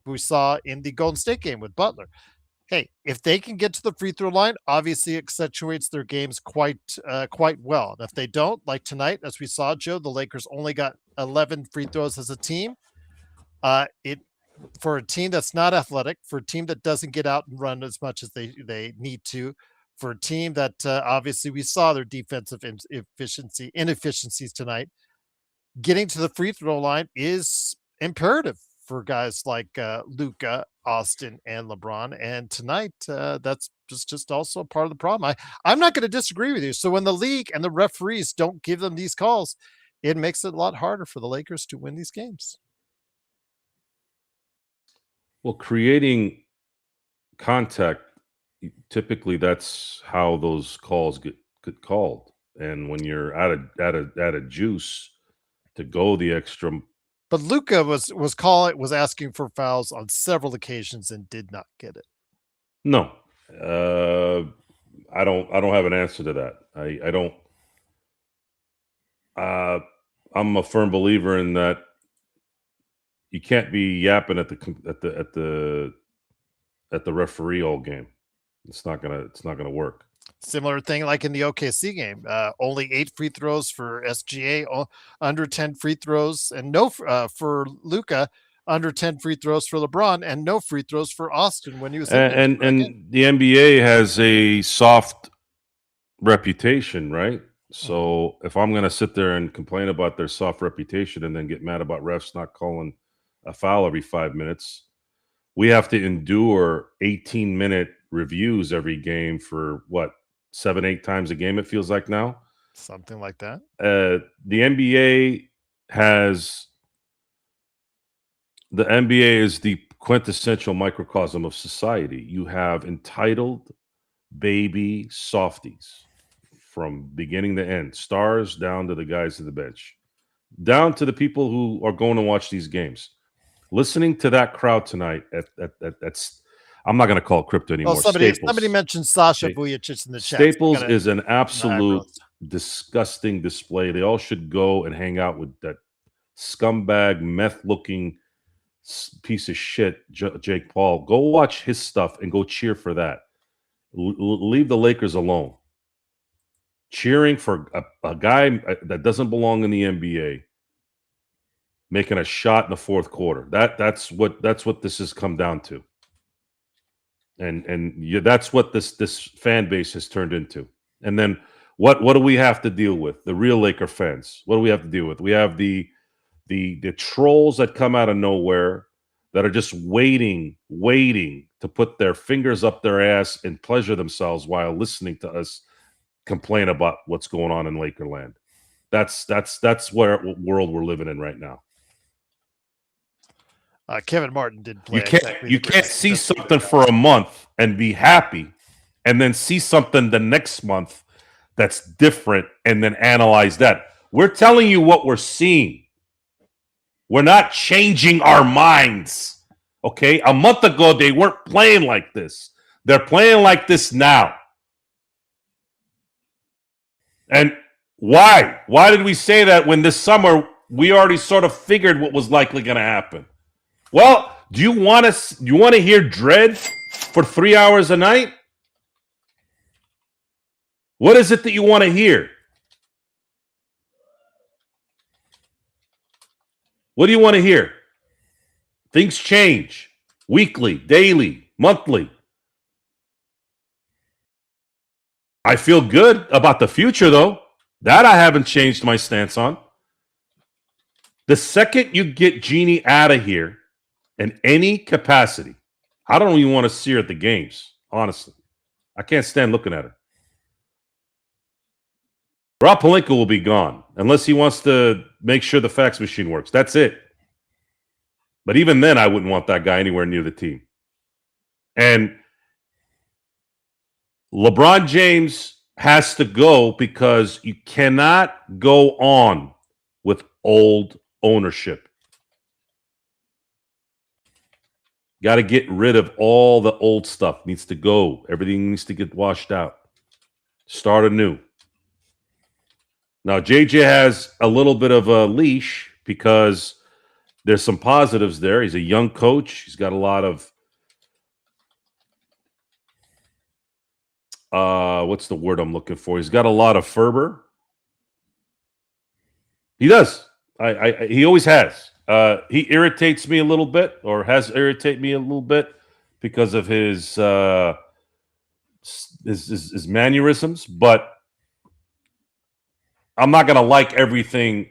we saw in the Golden State game with Butler. Hey, if they can get to the free throw line, obviously it accentuates their games quite well. And if they don't, like tonight, as we saw, Joe, the Lakers only got 11 free throws as a team. For a team that's not athletic, for a team that doesn't get out and run as much as they need to, for a team that obviously we saw their defensive inefficiencies tonight, getting to the free throw line is imperative for guys like Luka, Austin, and LeBron. And tonight, that's just also part of the problem. I'm not going to disagree with you. So when the league and the referees don't give them these calls, it makes it a lot harder for the Lakers to win these games. Well, creating contact, typically that's how those calls get called. And when you're at a juice to go the extra. But Luka was asking for fouls on several occasions and did not get it. No, I don't have an answer to that. I don't. I'm a firm believer in that. You can't be yapping at the referee all game. It's not gonna work. Similar thing like in the OKC game. Only 8 free throws for SGA, under 10 free throws, and no for Luca, under 10 free throws for LeBron, and no free throws for Austin when he was in there. And the NBA has a soft reputation, right? So if I'm going to sit there and complain about their soft reputation and then get mad about refs not calling a foul every 5 minutes, we have to endure 18-minute reviews every game for what, 7-8 times a game it feels like now. Something like that. The NBA is the quintessential microcosm of society. You have entitled baby softies from beginning to end, stars down to the guys at the bench, down to the people who are going to watch these games. Listening to that crowd tonight that's I'm not going to call it crypto anymore. Well, somebody Staples. mentioned Sasha Vujacic in the chat. Staples is an absolute disgusting display. They all should go and hang out with that scumbag, meth-looking piece of shit, Jake Paul. Go watch his stuff and go cheer for that. Leave the Lakers alone. Cheering for a guy that doesn't belong in the NBA making a shot in the fourth quarter. That's what this has come down to. And that's what this fan base has turned into. And then what do we have to deal with? The real Laker fans. What do we have to deal with? We have the trolls that come out of nowhere that are just waiting to put their fingers up their ass and pleasure themselves while listening to us complain about what's going on in Lakerland. That's what world we're living in right now. Kevin Martin did play. You can't see something for a month and be happy, and then see something the next month that's different, and then analyze that. We're telling you what we're seeing. We're not changing our minds. Okay, a month ago they weren't playing like this. They're playing like this now. And why? Why did we say that when this summer we already sort of figured what was likely going to happen? Well, do you want to hear dread for 3 hours a night? What is it that you want to hear? What do you want to hear? Things change weekly, daily, monthly. I feel good about the future, though. That I haven't changed my stance on. The second you get Jeannie out of here in any capacity, I don't even want to see her at the games, honestly. I can't stand looking at her. Rob Pelinka will be gone unless he wants to make sure the fax machine works. That's it. But even then, I wouldn't want that guy anywhere near the team. And LeBron James has to go because you cannot go on with old ownership. Got to get rid of all the old stuff. Needs to go. Everything needs to get washed out. Start anew. Now, JJ has a little bit of a leash because there's some positives there. He's a young coach. He's got a lot of what's the word I'm looking for? He's got a lot of fervor. He does. He always has. He irritates me a little bit, or has irritated me a little bit, because of his mannerisms. But I'm not going to like everything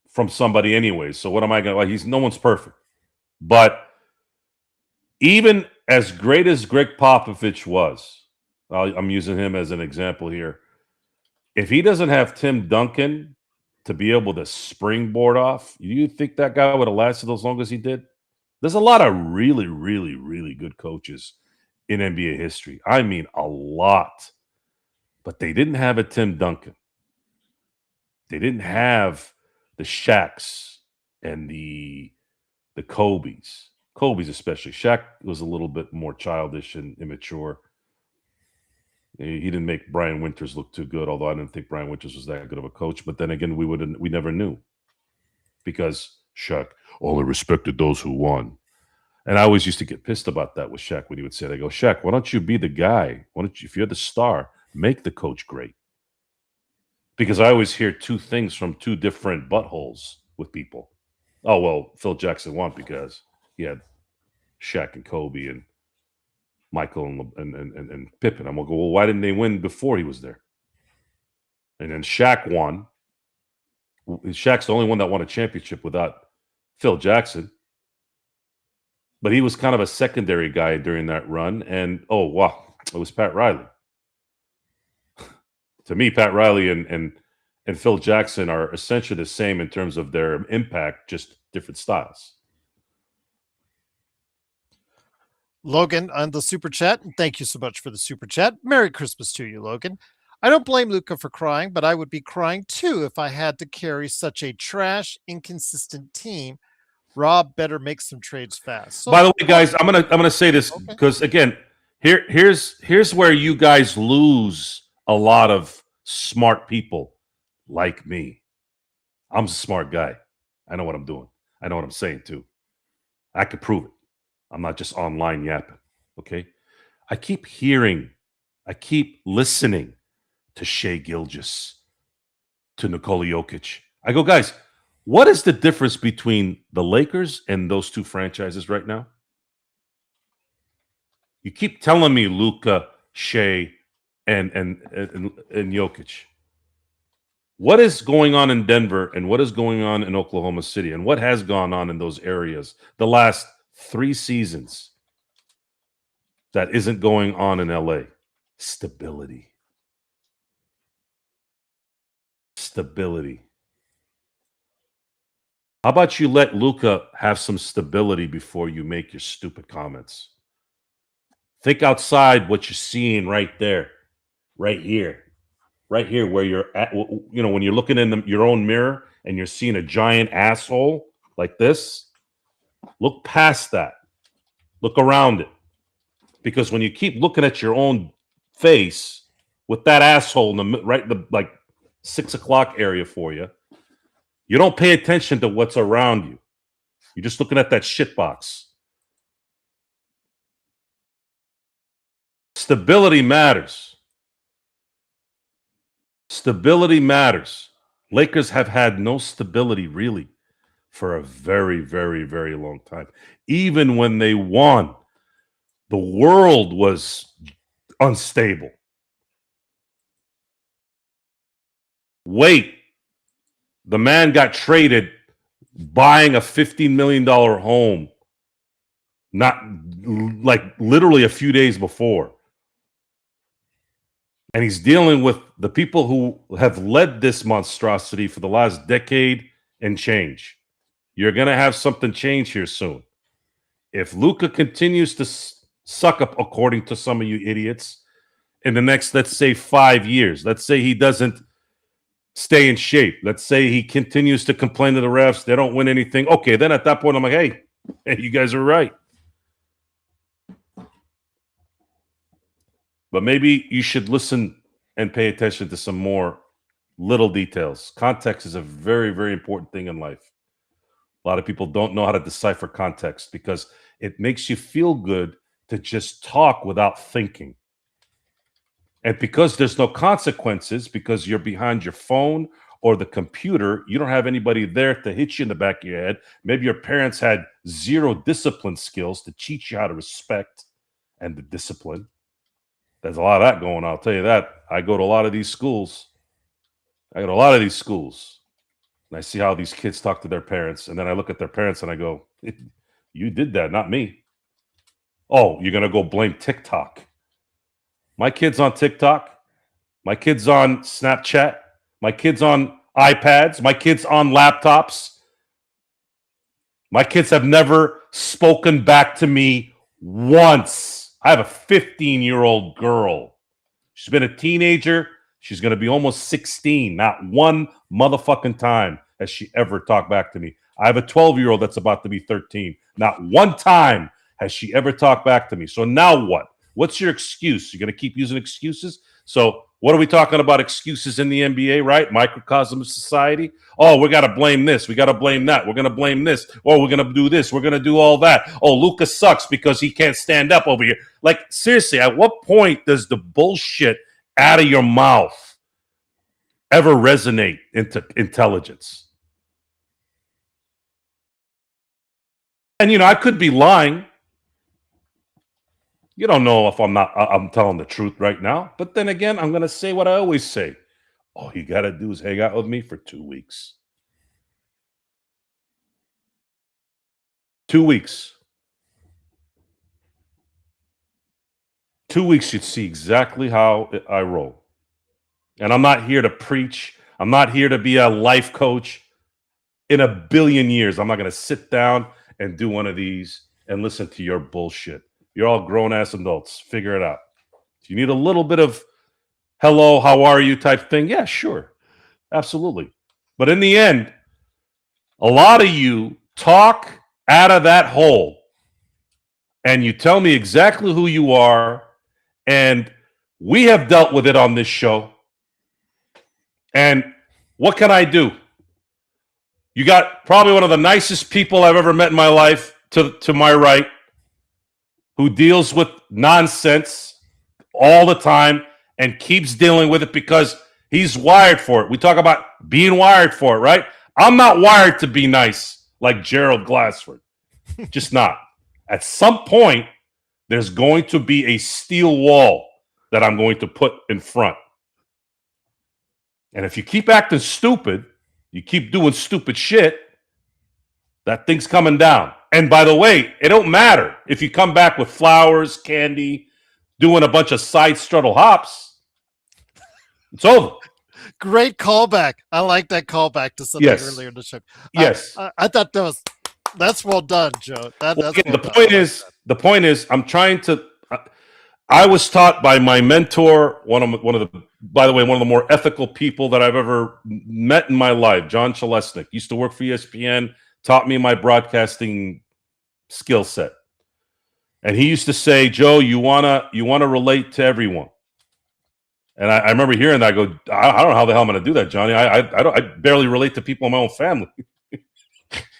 from somebody anyway. So what am I going to like? No one's perfect. But even as great as Greg Popovich was, I'm using him as an example here. If he doesn't have Tim Duncan to be able to springboard off, you think that guy would have lasted as long as he did? There's a lot of really, really, really good coaches in NBA history. I mean, a lot. But they didn't have a Tim Duncan. They didn't have the Shaqs and the Kobes. Kobe's especially. Shaq was a little bit more childish and immature. He didn't make Brian Winters look too good, although I didn't think Brian Winters was that good of a coach. But then again, we never knew because Shaq only respected those who won. And I always used to get pissed about that with Shaq when he would say, "I go, Shaq, why don't you be the guy? Why don't you, if you're the star, make the coach great?" Because I always hear two things from two different buttholes with people. Oh, well, Phil Jackson won because he had Shaq and Kobe and Michael and Pippen. I'm going to go, well, why didn't they win before he was there? And then Shaq won. Shaq's the only one that won a championship without Phil Jackson. But he was kind of a secondary guy during that run. And, oh, wow, it was Pat Riley. To me, Pat Riley and Phil Jackson are essentially the same in terms of their impact, just different styles. Logan on the super chat. Thank you so much for the super chat. Merry Christmas to you, Logan. I don't blame Luka for crying, but I would be crying too if I had to carry such a trash, inconsistent team. Rob better make some trades fast. So, by the way, guys, I'm gonna say this because again, here's where you guys lose a lot of smart people like me. I'm a smart guy. I know what I'm doing. I know what I'm saying too. I could prove it. I'm not just online yapping. Okay. I keep listening to Shea Gilgeous, to Nikola Jokic. I go, guys, what is the difference between the Lakers and those two franchises right now? You keep telling me Luka, Shea, and Jokic. What is going on in Denver and what is going on in Oklahoma City and what has gone on in those areas the last 3 seasons that isn't going on in LA? Stability. How about you let Luka have some stability before you make your stupid comments? Think outside what you're seeing right there, right here where you're at. You know, when you're looking in your own mirror and you're seeing a giant asshole like this, look past that. Look around it. Because when you keep looking at your own face with that asshole in the like 6 o'clock area for you, you don't pay attention to what's around you. You're just looking at that shit box. Stability matters. Stability matters. Lakers have had no stability really for a very, very, very long time. Even when they won, the world was unstable. Wait, the man got traded buying a $15 million home, not like literally a few days before. And he's dealing with the people who have led this monstrosity for the last decade and change. You're going to have something change here soon. If Luka continues to suck up, according to some of you idiots, in the next, let's say, 5 years, let's say he doesn't stay in shape. Let's say he continues to complain to the refs. They don't win anything. Okay, then at that point, I'm like, hey, you guys are right. But maybe you should listen and pay attention to some more little details. Context is a very, very important thing in life. A lot of people don't know how to decipher context because it makes you feel good to just talk without thinking. And because there's no consequences, because you're behind your phone or the computer, you don't have anybody there to hit you in the back of your head. Maybe your parents had zero discipline skills to teach you how to respect and the discipline. There's a lot of that going on, I'll tell you that. I go to a lot of these schools. And I see how these kids talk to their parents. And then I look at their parents and I go, you did that, not me. Oh, you're going to go blame TikTok. My kid's on TikTok. My kid's on Snapchat. My kid's on iPads. My kid's on laptops. My kids have never spoken back to me once. I have a 15-year-old girl. She's been a teenager. She's going to be almost 16. Not one motherfucking time has she ever talked back to me. I have a 12-year-old that's about to be 13. Not one time has she ever talked back to me. So now what? What's your excuse? You're going to keep using excuses? So what are we talking about excuses in the NBA, right? Microcosm of society. Oh, we got to blame this. We got to blame that. We're going to blame this. Or we're going to do this. We're going to do all that. Oh, Luka sucks because he can't stand up over here. Like, seriously, at what point does the bullshit out of your mouth ever resonate into intelligence? And, I could be lying. You don't know if I'm telling the truth right now. But then again, I'm going to say what I always say. All you got to do is hang out with me for 2 weeks. 2 weeks. 2 weeks, you'd see exactly how I roll. And I'm not here to preach. I'm not here to be a life coach. In a billion years, I'm not going to sit down and do one of these and listen to your bullshit. You're all grown-ass adults. Figure it out. If you need a little bit of hello, how are you type thing, yeah, sure. Absolutely. But in the end, a lot of you talk out of that hole and you tell me exactly who you are, and we have dealt with it on this show. And what can I do? You got probably one of the nicest people I've ever met in my life to my right, who deals with nonsense all the time and keeps dealing with it because he's wired for it. We talk about being wired for it, right? I'm not wired to be nice like Gerald Glassford. Just not. At some point, there's going to be a steel wall that I'm going to put in front. And if you keep acting stupid, you keep doing stupid shit, that thing's coming down. And by the way, it don't matter if you come back with flowers, candy, doing a bunch of side struttle hops. It's over. Great callback. I like that callback to something earlier in the show. Yes. I thought that's well done, Joe. The point is, I'm trying to. I was taught by my mentor, one of the more ethical people that I've ever met in my life, John Chalesnik. Used to work for ESPN, taught me my broadcasting skill set. And he used to say, Joe, you wanna relate to everyone. And I remember hearing that. I go, I don't know how the hell I'm going to do that, Johnny. I barely relate to people in my own family.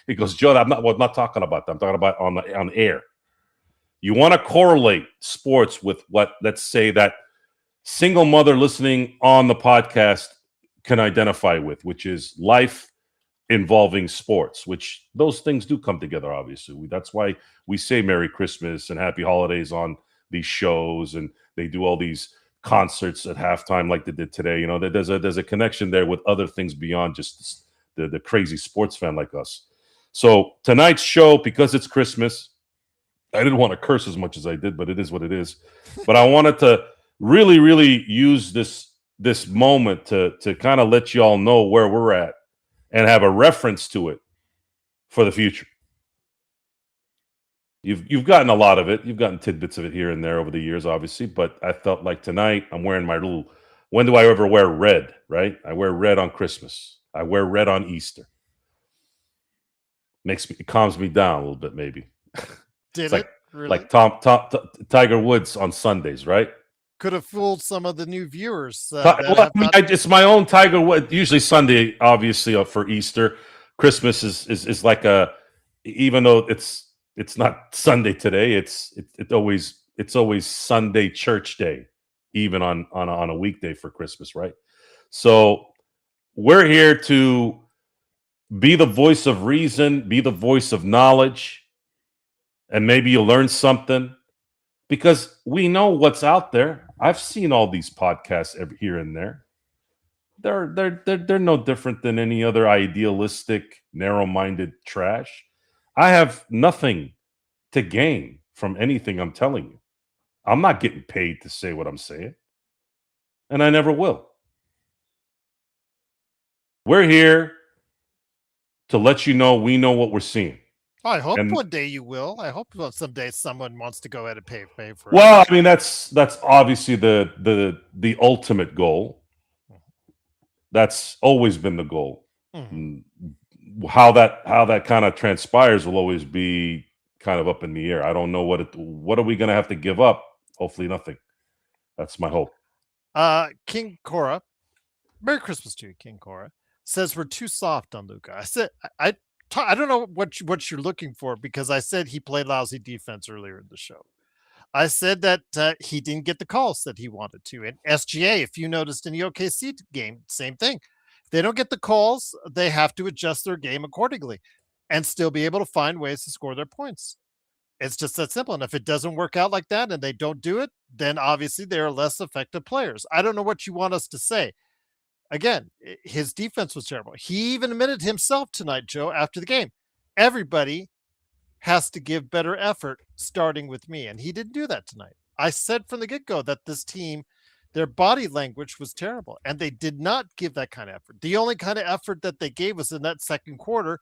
He goes, Joe, I'm not talking about that. I'm talking about on air. You want to correlate sports with what, let's say, that single mother listening on the podcast can identify with, which is life involving sports, which those things do come together, obviously. That's why we say Merry Christmas and Happy Holidays on these shows, and they do all these concerts at halftime like they did today. There's a connection there with other things beyond just the crazy sports fan like us. So tonight's show, because it's Christmas, I didn't want to curse as much as I did, but it is what it is. But I wanted to really, really use this moment to kind of let you all know where we're at and have a reference to it for the future. You've gotten a lot of it. You've gotten tidbits of it here and there over the years, obviously. But I felt like tonight I'm wearing my little. When do I ever wear red? Right? I wear red on Christmas. I wear red on Easter. It calms me down a little bit, maybe. Really? Like Tiger Woods on Sundays, right? Could have fooled some of the new viewers. It's my own Tiger Woods. Usually Sunday, obviously, for Easter. Christmas is like even though it's not Sunday today. It's always Sunday church day, even on a weekday for Christmas, right? So we're here to be the voice of reason, be the voice of knowledge, and maybe you'll learn something because we know what's out there. I've seen all these podcasts here and there. They're no different than any other idealistic, narrow-minded trash. I have nothing to gain from anything I'm telling you. I'm not getting paid to say what I'm saying, and I never will. We're here to let you know we know what we're seeing. I hope one day you will. I hope someday someone wants to go ahead and pay for it. Well, I mean, that's obviously the ultimate goal. That's always been the goal. Mm-hmm. How that kind of transpires will always be kind of up in the air. I don't know what are we going to have to give up? Hopefully nothing. That's my hope. King Cora, Merry Christmas to you, King Cora, says we're too soft on Luca. I said I don't know what you're looking for, because I said he played lousy defense earlier in the show. I said that he didn't get the calls that he wanted to. And SGA, if you noticed in the OKC game, same thing. If they don't get the calls, they have to adjust their game accordingly and still be able to find ways to score their points. It's just that simple. And if it doesn't work out like that and they don't do it, then obviously they are less effective players. I don't know what you want us to say. Again, his defense was terrible. He even admitted himself tonight, Joe, after the game. Everybody has to give better effort, starting with me. And he didn't do that tonight. I said from the get-go that this team, their body language was terrible, and they did not give that kind of effort. The only kind of effort that they gave was in that second quarter,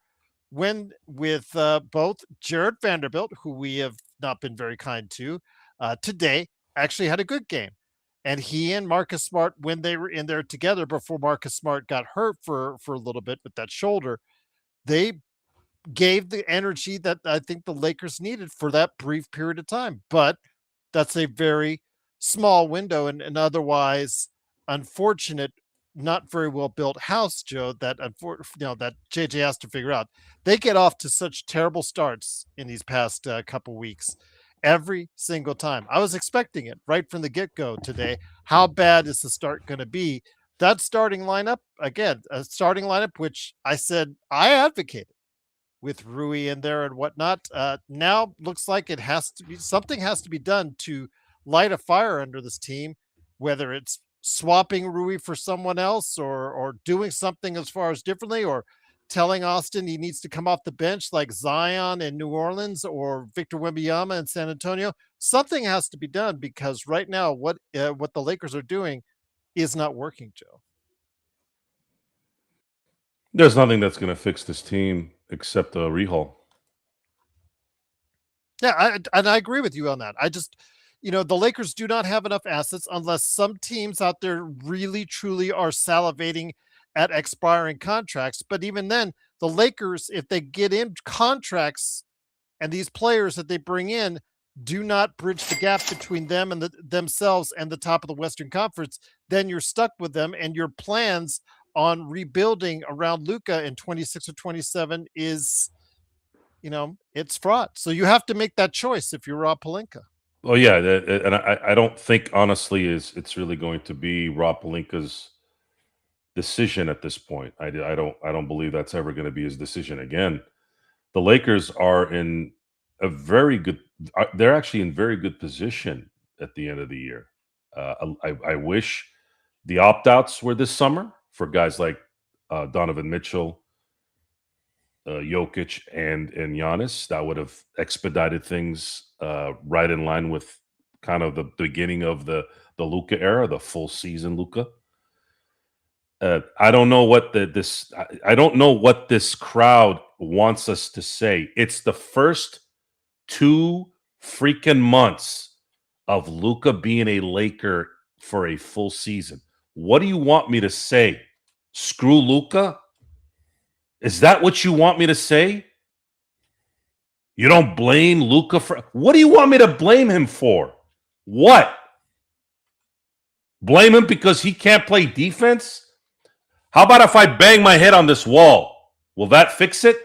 when with both Jared Vanderbilt, who we have not been very kind to today, actually had a good game. And he and Marcus Smart, when they were in there together before Marcus Smart got hurt for a little bit with that shoulder, they gave the energy that I think the Lakers needed for that brief period of time. But that's a very small window, and otherwise unfortunate, not very well built house, Joe, that that JJ has to figure out. They get off to such terrible starts in these past couple weeks. Every single time. I was expecting it right from the get-go today. How bad is the start going to be? That starting lineup, again, a starting lineup, which I said I advocated with Rui in there and whatnot. Now looks like it has to be, something has to be done to light a fire under this team, whether it's swapping Rui for someone else or doing something as far as differently, or telling Austin he needs to come off the bench like Zion in New Orleans or Victor Wembanyama in San Antonio. Something has to be done, because right now what the Lakers are doing is not working, Joe. There's nothing that's going to fix this team except a rehaul. Yeah, I agree with you on that. I just, the Lakers do not have enough assets unless some teams out there really, truly are salivating at expiring contracts. But even then, the Lakers, if they get in contracts and these players that they bring in do not bridge the gap between them and themselves and the top of the Western Conference, then you're stuck with them, and your plans on rebuilding around Luka in 26 or 27 is, it's fraught. So you have to make that choice if you're Rob Pelinka. Oh yeah, and I don't think honestly it's really going to be Rob Pelinka's decision at this point. I don't believe that's ever going to be his decision again. The Lakers are in a very good. They're actually in very good position at the end of the year. I wish the opt-outs were this summer for guys like Donovan Mitchell, Jokic, and Giannis. That would have expedited things right in line with kind of the beginning of the Luka era, the full season Luka. I don't know what I don't know what this crowd wants us to say. It's the first 2 freaking months of Luka being a Laker for a full season. What do you want me to say? Screw Luka? Is that what you want me to say? You don't blame Luka for what do you want me to blame him for? What? Blame him because he can't play defense? How about if I bang my head on this wall? Will that fix it?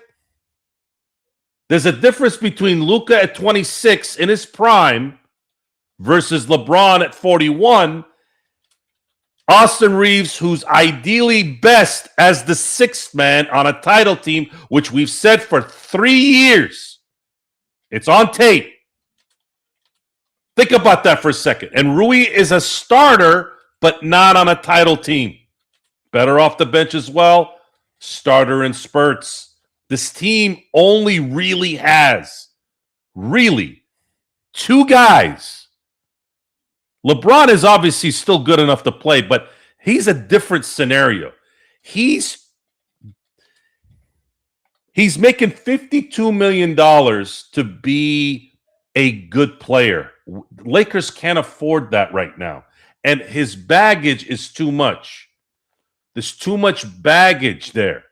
There's a difference between Luka at 26 in his prime versus LeBron at 41. Austin Reeves, who's ideally best as the 6th man on a title team, which we've said for 3 years. It's on tape. Think about that for a second. And Rui is a starter, but not on a title team. Better off the bench as well. Starter in spurts. This team only really has 2 guys. LeBron is obviously still good enough to play, but he's a different scenario. He's making $52 million to be a good player. Lakers can't afford that right now. And his baggage is too much. There's too much baggage there.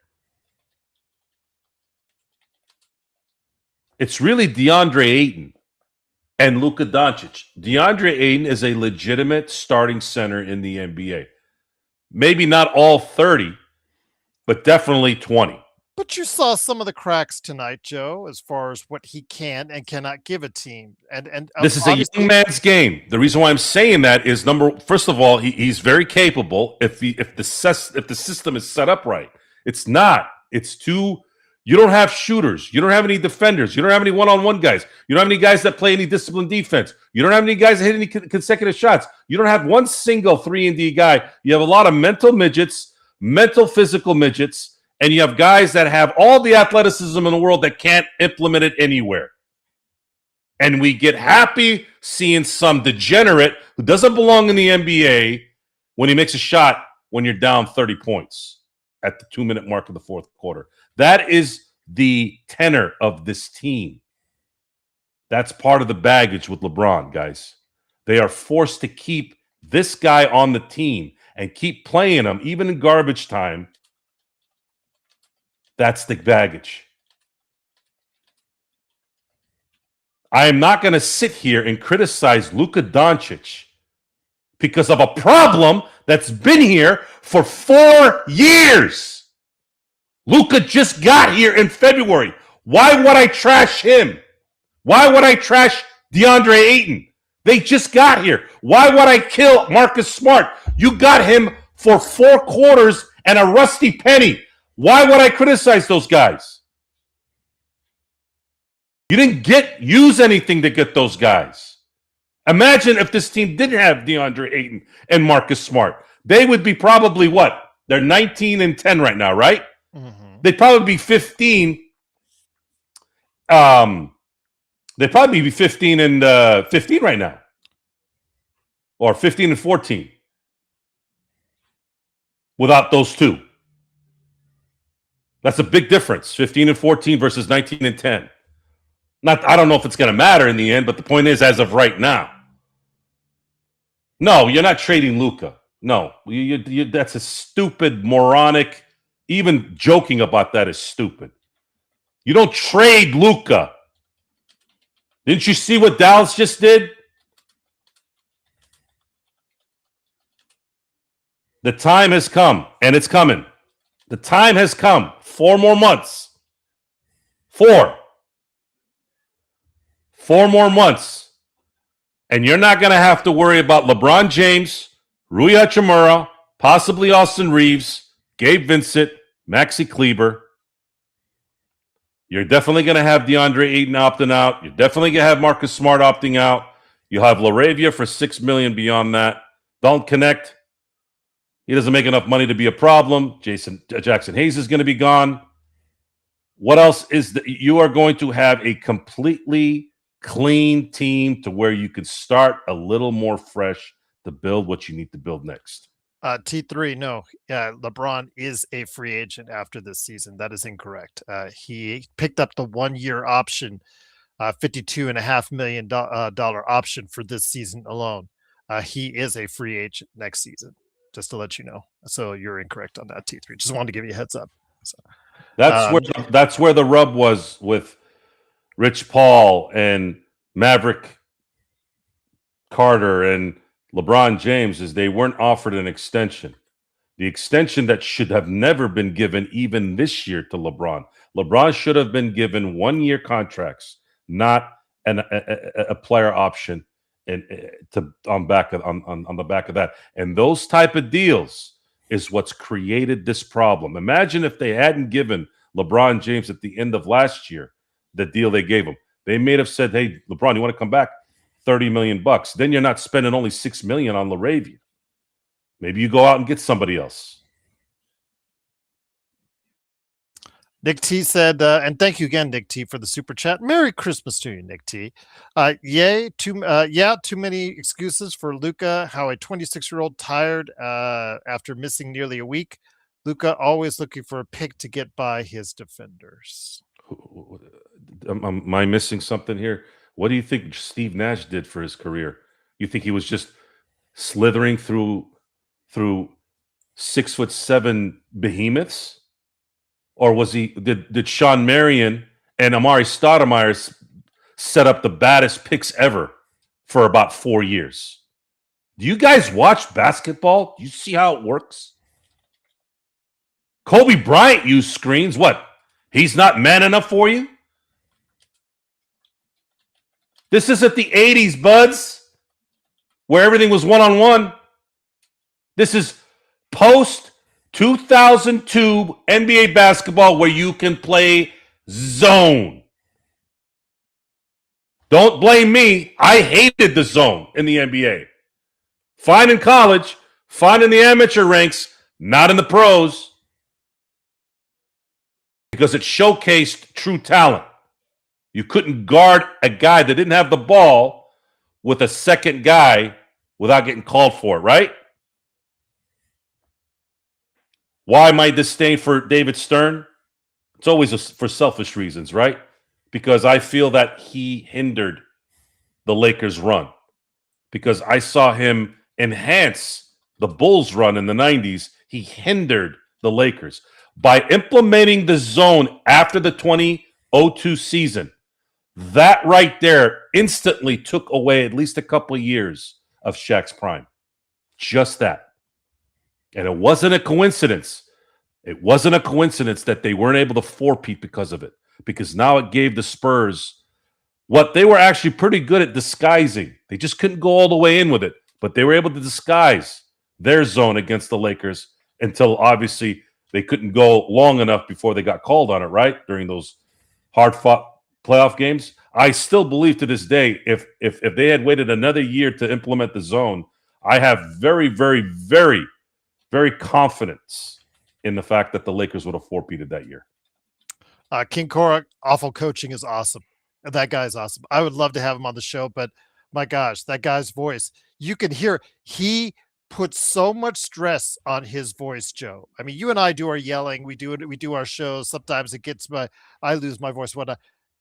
It's really DeAndre Ayton and Luka Doncic. DeAndre Ayton is a legitimate starting center in the NBA. Maybe not all 30, but definitely 20. But you saw some of the cracks tonight, Joe, as far as what he can and cannot give a team. And This is a young man's game. The reason why I'm saying that is first of all, he's very capable if the system is set up right. It's not. It's too. You don't have shooters. You don't have any defenders. You don't have any one-on-one guys. You don't have any guys that play any disciplined defense. You don't have any guys that hit any consecutive shots. You don't have one single 3-and-D guy. You have a lot of mental midgets, mental physical midgets, and you have guys that have all the athleticism in the world that can't implement it anywhere. And we get happy seeing some degenerate who doesn't belong in the NBA when he makes a shot when you're down 30 points at the 2-minute mark of the fourth quarter. That is the tenor of this team. That's part of the baggage with LeBron, guys. They are forced to keep this guy on the team and keep playing him, even in garbage time. That's the baggage. I am not going to sit here and criticize Luka Doncic because of a problem that's been here for 4 years. Luka just got here in February. Why would I trash him? Why would I trash DeAndre Ayton? They just got here. Why would I kill Marcus Smart? You got him for 4 quarters and a rusty penny. Why would I criticize those guys? You didn't use anything to get those guys. Imagine if this team didn't have DeAndre Ayton and Marcus Smart. They would be probably what? They're 19-10 right now, right? Mm-hmm. They'd probably be 15. They'd probably be 15 right now, or 15-14 without those two. That's a big difference. 15-14 versus 19-10. I don't know if it's going to matter in the end, but the point is, as of right now, no, you're not trading Luka. No, that's a stupid, moronic. Even joking about that is stupid. You don't trade Luka. Didn't you see what Dallas just did? The time has come, and it's coming. The time has come. 4 more months. 4 more months. And you're not going to have to worry about LeBron James, Rui Hachimura, possibly Austin Reeves, Gabe Vincent, Maxi Kleber. You're definitely going to have DeAndre Ayton opting out. You're definitely going to have Marcus Smart opting out. You'll have LaRavia for $6 million beyond that. Don't connect. He doesn't make enough money to be a problem. Jackson Hayes is going to be gone. What else is that? You are going to have a completely clean team to where you could start a little more fresh to build what you need to build next. T3, no. LeBron is a free agent after this season. That is incorrect. He picked up the 1-year option, $52.5 million option for this season alone. He is a free agent next season, just to let you know. So you're incorrect on that, T3. Just wanted to give you a heads up. So, that's where the rub was with Rich Paul and Maverick Carter and LeBron James, is they weren't offered an extension. The extension that should have never been given even this year to LeBron. LeBron should have been given 1-year contracts, not a player option on the back of that. And those type of deals is what's created this problem. Imagine if they hadn't given LeBron James at the end of last year the deal they gave him. They may have said, "Hey, LeBron, you want to come back? $30 million bucks." Then you're not spending only $6 million on LaRavia. Maybe you go out and get somebody else. Nick T said, and thank you again, Nick T, for the super chat. Merry Christmas to you, Nick T. Too many excuses for Luka. How a 26-year-old tired after missing nearly a week. Luka always looking for a pick to get by his defenders. Am I missing something here? What do you think Steve Nash did for his career? You think he was just slithering through 6'7" behemoths? Or was he did Sean Marion and Amari Stoudemire set up the baddest picks ever for about 4 years. Do you guys watch basketball? Do you see how it works? Kobe Bryant used screens. What? He's not man enough for you? This isn't the 80s, buds, where everything was one-on-one. This is post-2002 NBA basketball where you can play zone. Don't blame me. I hated the zone in the NBA. Fine in college, fine in the amateur ranks, not in the pros. Because it showcased true talent. You couldn't guard a guy that didn't have the ball with a second guy without getting called for it, right? Why my disdain for David Stern? It's always for selfish reasons, right? Because I feel that he hindered the Lakers' run. Because I saw him enhance the Bulls' run in the 90s. He hindered the Lakers. By implementing the zone after the 2002 season, that right there instantly took away at least a couple of years of Shaq's prime. Just that. And it wasn't a coincidence. It wasn't a coincidence that they weren't able to four-peat because of it. Because now it gave the Spurs what they were actually pretty good at disguising. They just couldn't go all the way in with it. But they were able to disguise their zone against the Lakers until obviously they couldn't go long enough before they got called on it, right? During those hard-fought playoff games. I still believe to this day, if they had waited another year to implement the zone, I have very, very, very, very confidence in the fact that the Lakers would have four-peated that year. King Cora, awful coaching is awesome. That guy's awesome. I would love to have him on the show, but my gosh, that guy's voice, you can hear he puts so much stress on his voice, Joe. I mean, you and I do our yelling. We do our shows. Sometimes I lose my voice.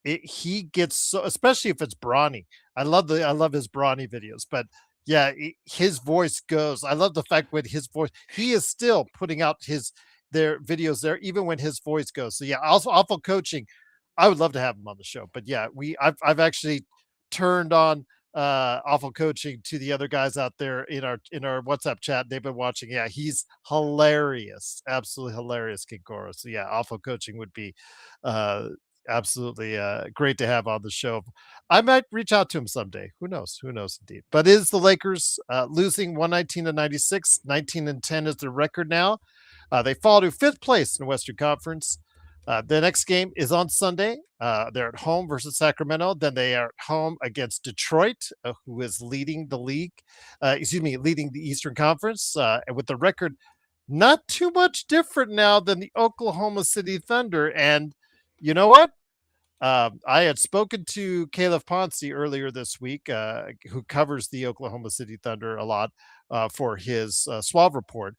He gets so, especially if it's Bronny. I love his Bronny videos, but yeah, his voice goes. I love the fact when his voice, he is still putting out their videos there, even when his voice goes. So yeah, also awful coaching. I would love to have him on the show, but yeah, I've actually turned on awful coaching to the other guys out there in our WhatsApp chat. They've been watching. Yeah, he's hilarious, absolutely hilarious, King Cora. So yeah, awful coaching would be absolutely great to have on the show. I might reach out to him someday. Who knows? Who knows indeed. But it is the Lakers losing 119-96, 19-10 is their record now. They fall to 5th place in the Western Conference. The next game is on Sunday. They're at home versus Sacramento. Then they are at home against Detroit, who is leading the league. Leading the Eastern Conference with the record not too much different now than the Oklahoma City Thunder. And you know what? I had spoken to Caleb Ponce earlier this week, who covers the Oklahoma City Thunder a lot for his Suave Report.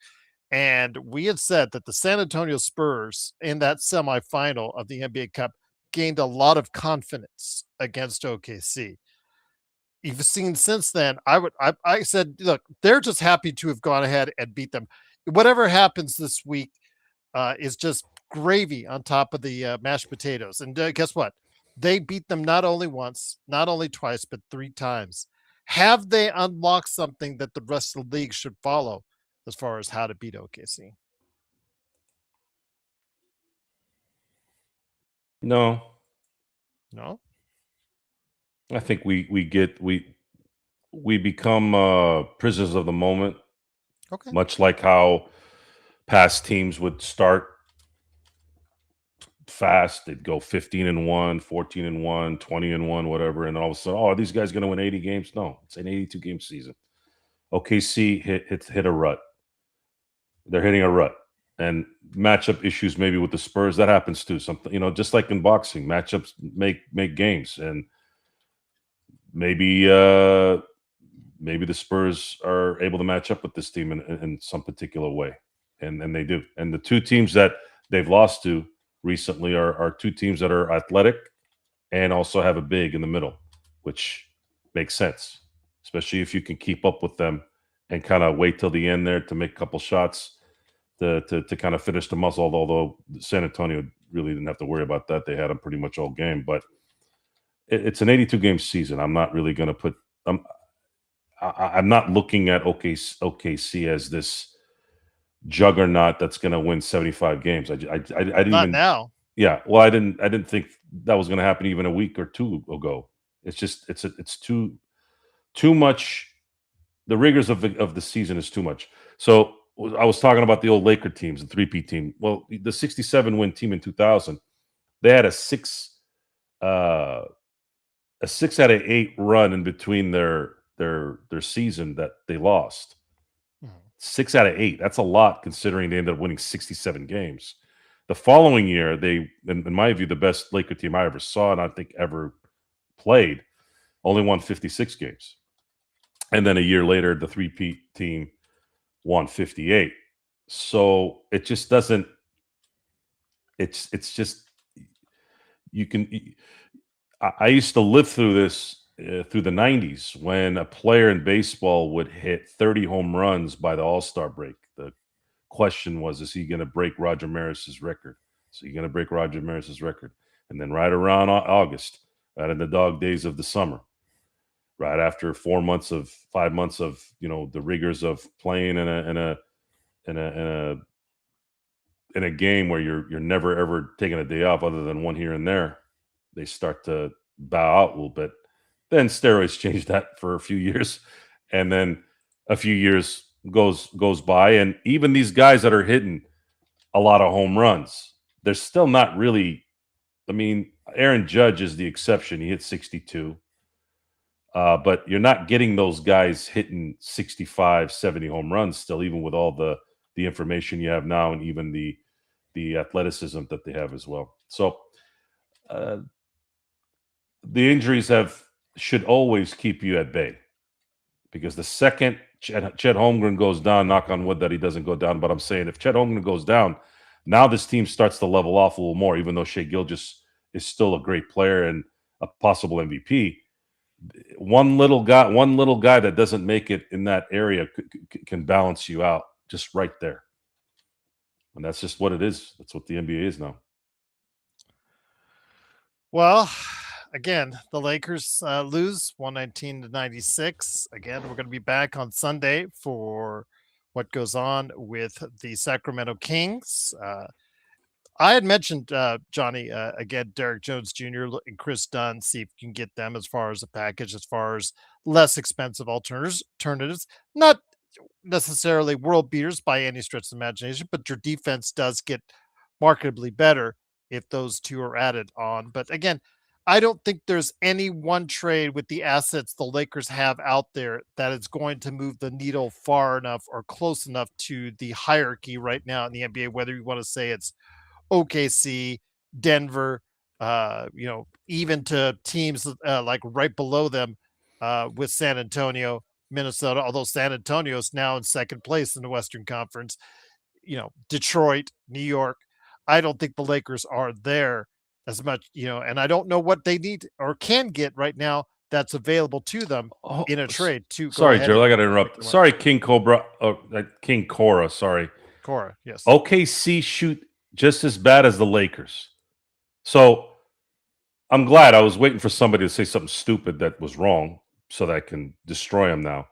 And we had said that the San Antonio Spurs in that semifinal of the NBA Cup gained a lot of confidence against OKC. You've seen since then, I said, look, they're just happy to have gone ahead and beat them. Whatever happens this week is just gravy on top of the mashed potatoes. And guess what? They beat them not only once, not only twice, but 3 times. Have they unlocked something that the rest of the league should follow as far as how to beat OKC? No. No? I think we become prisoners of the moment. Okay. Much like how past teams would start fast. They'd go 15-1, 14-1, 20-1, whatever. And all of a sudden, are these guys going to win 80 games? No, it's an 82-game season. OKC hit a rut. They're hitting a rut. And matchup issues maybe with the Spurs, that happens too. Something, just like in boxing, matchups make games. And maybe the Spurs are able to match up with this team in some particular way. And they do. And the 2 teams that they've lost to recently are 2 teams that are athletic and also have a big in the middle, which makes sense, especially if you can keep up with them and kind of wait till the end there to make a couple shots to kind of finish the muscle. Although San Antonio really didn't have to worry about that. They had them pretty much all game, but it's an 82 game season. I'm not really going to put. I'm not looking at OKC as this juggernaut that's going to win 75 games. I didn't Not even. now. Yeah, well, I didn't think that was going to happen even a week or two ago. It's just it's too much. The rigors of the season is too much. So I was talking about the old Laker teams, the 3P team. Well, the 67 win team in 2000, they had a 6 out of 8 run in between their season that they lost. 6 out of 8. That's a lot considering they ended up winning 67 games. The following year, they, in my view, the best Laker team I ever saw and I think ever played, only won 56 games. And then a year later, the 3P team won 58. So it just doesn't. It's just you can. I used to live through this through the 90s when a player in baseball would hit 30 home runs by the All-Star break. The question was, is he going to break Roger Maris's record? So you're going to break Roger Maris's record. And then right around August, right in the dog days of the summer, right after 5 months of the rigors of playing in a game where you're never ever taking a day off other than one here and there, they start to bow out a little bit. Then steroids change that for a few years, and then a few years goes by, and even these guys that are hitting a lot of home runs, they're still not really. I mean, Aaron Judge is the exception. He hit 62. But you're not getting those guys hitting 65, 70 home runs still, even with all the information you have now and even the athleticism that they have as well. So the injuries should always keep you at bay, because the second Chet Holmgren goes down, knock on wood that he doesn't go down, but I'm saying if Chet Holmgren goes down, now this team starts to level off a little more, even though Shea Gilgeous is still a great player and a possible MVP. One little guy that doesn't make it in that area can balance you out just right there. And that's just what it is. That's what the NBA is now. Well, again, the Lakers lose 119-96. Again, we're going to be back on Sunday for what goes on with the Sacramento Kings. I had mentioned, Johnny, again, Derek Jones Jr. and Chris Dunn, see if you can get them as far as a package, as far as less expensive alternatives. Not necessarily world beaters by any stretch of the imagination, but your defense does get marketably better if those two are added on. But again, I don't think there's any one trade with the assets the Lakers have out there that is going to move the needle far enough or close enough to the hierarchy right now in the NBA, whether you want to say it's OKC, Denver, even to teams like right below them with San Antonio, Minnesota, although San Antonio is now in second place in the Western Conference, Detroit, New York. I don't think the Lakers are there as much, and I don't know what they need or can get right now that's available to them in a trade. Sorry, Gerald, I got to interrupt. Sorry, King Cora, sorry. Cora, yes. OKC shoot just as bad as the Lakers. So I'm glad. I was waiting for somebody to say something stupid that was wrong so that I can destroy them now.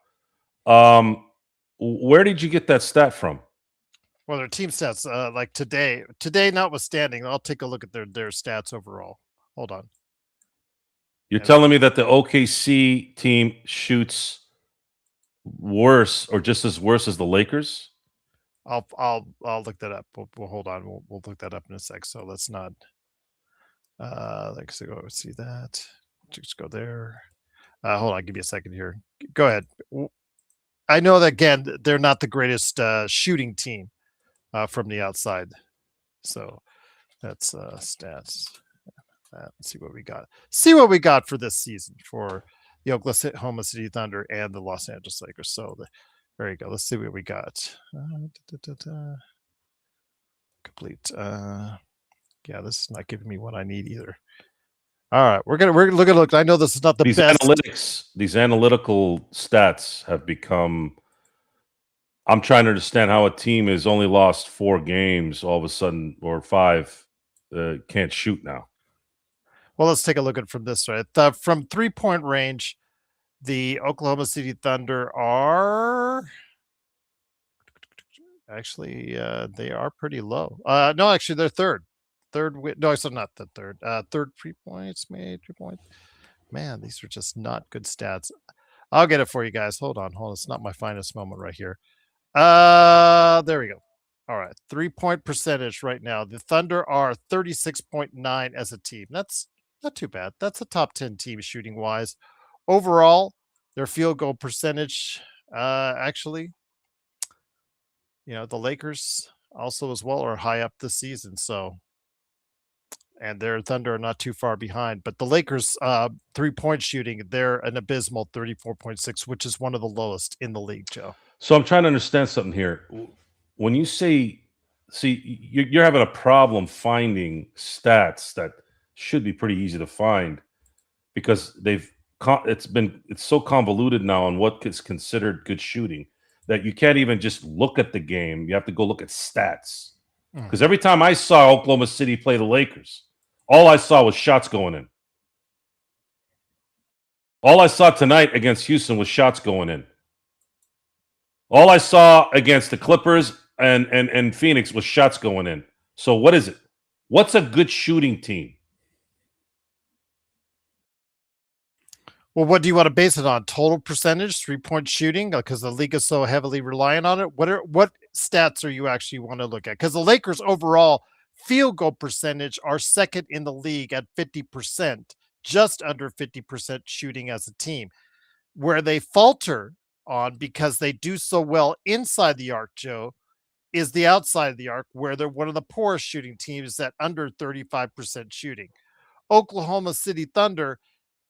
Where did you get that stat from? Well, their team stats, like today notwithstanding, I'll take a look at their stats overall. Hold on. You're telling me that the OKC team shoots worse or just as worse as the Lakers? I'll look that up. We'll hold on. We'll look that up in a sec. So let's not. Let's go see that. Just go there. Hold on. Give me a second here. Go ahead. I know that again, they're not the greatest shooting team from the outside. So that's stats. Let's see what we got. See what we got for this season for the Oklahoma City Thunder and the Los Angeles Lakers. So there you go. Let's see what we got. Complete. Yeah, this is not giving me what I need either. All right, we're gonna look. I know this is not the best. These analytical stats have become. I'm trying to understand how a team has only lost 4 games all of a sudden, or 5, can't shoot now. Well, let's take a look at it from this side. From 3-point range, the Oklahoma City Thunder are actually they are pretty low. No, actually they're third. No, so not the third. Third 3 points made, 3 points. Man, these are just not good stats. I'll get it for you guys. Hold on. It's not my finest moment right here. There we go. All right, 3-point percentage right now. The Thunder are 36.9 as a team. That's not too bad. That's a top 10 team shooting wise. Overall, their field goal percentage, actually, the Lakers also as well are high up this season. So, and their Thunder are not too far behind. But the Lakers, 3-point shooting, they're an abysmal 34.6, which is one of the lowest in the league, Joe. So I'm trying to understand something here. When you see you're having a problem finding stats that should be pretty easy to find because it's so convoluted now on what is considered good shooting that you can't even just look at the game. You have to go look at stats. Because every time I saw Oklahoma City play the Lakers, all I saw was shots going in. All I saw tonight against Houston was shots going in. All I saw against the Clippers and Phoenix was shots going in. So what is it? What's a good shooting team? Well, what do you want to base it on? Total percentage, 3-point shooting, because the league is so heavily reliant on it. What stats are you actually want to look at? Because the Lakers overall field goal percentage are second in the league at 50%, just under 50% shooting as a team. Where they falter on because they do so well inside the arc, Joe, is the outside of the arc, where they're one of the poorest shooting teams at under 35% shooting. Oklahoma City Thunder,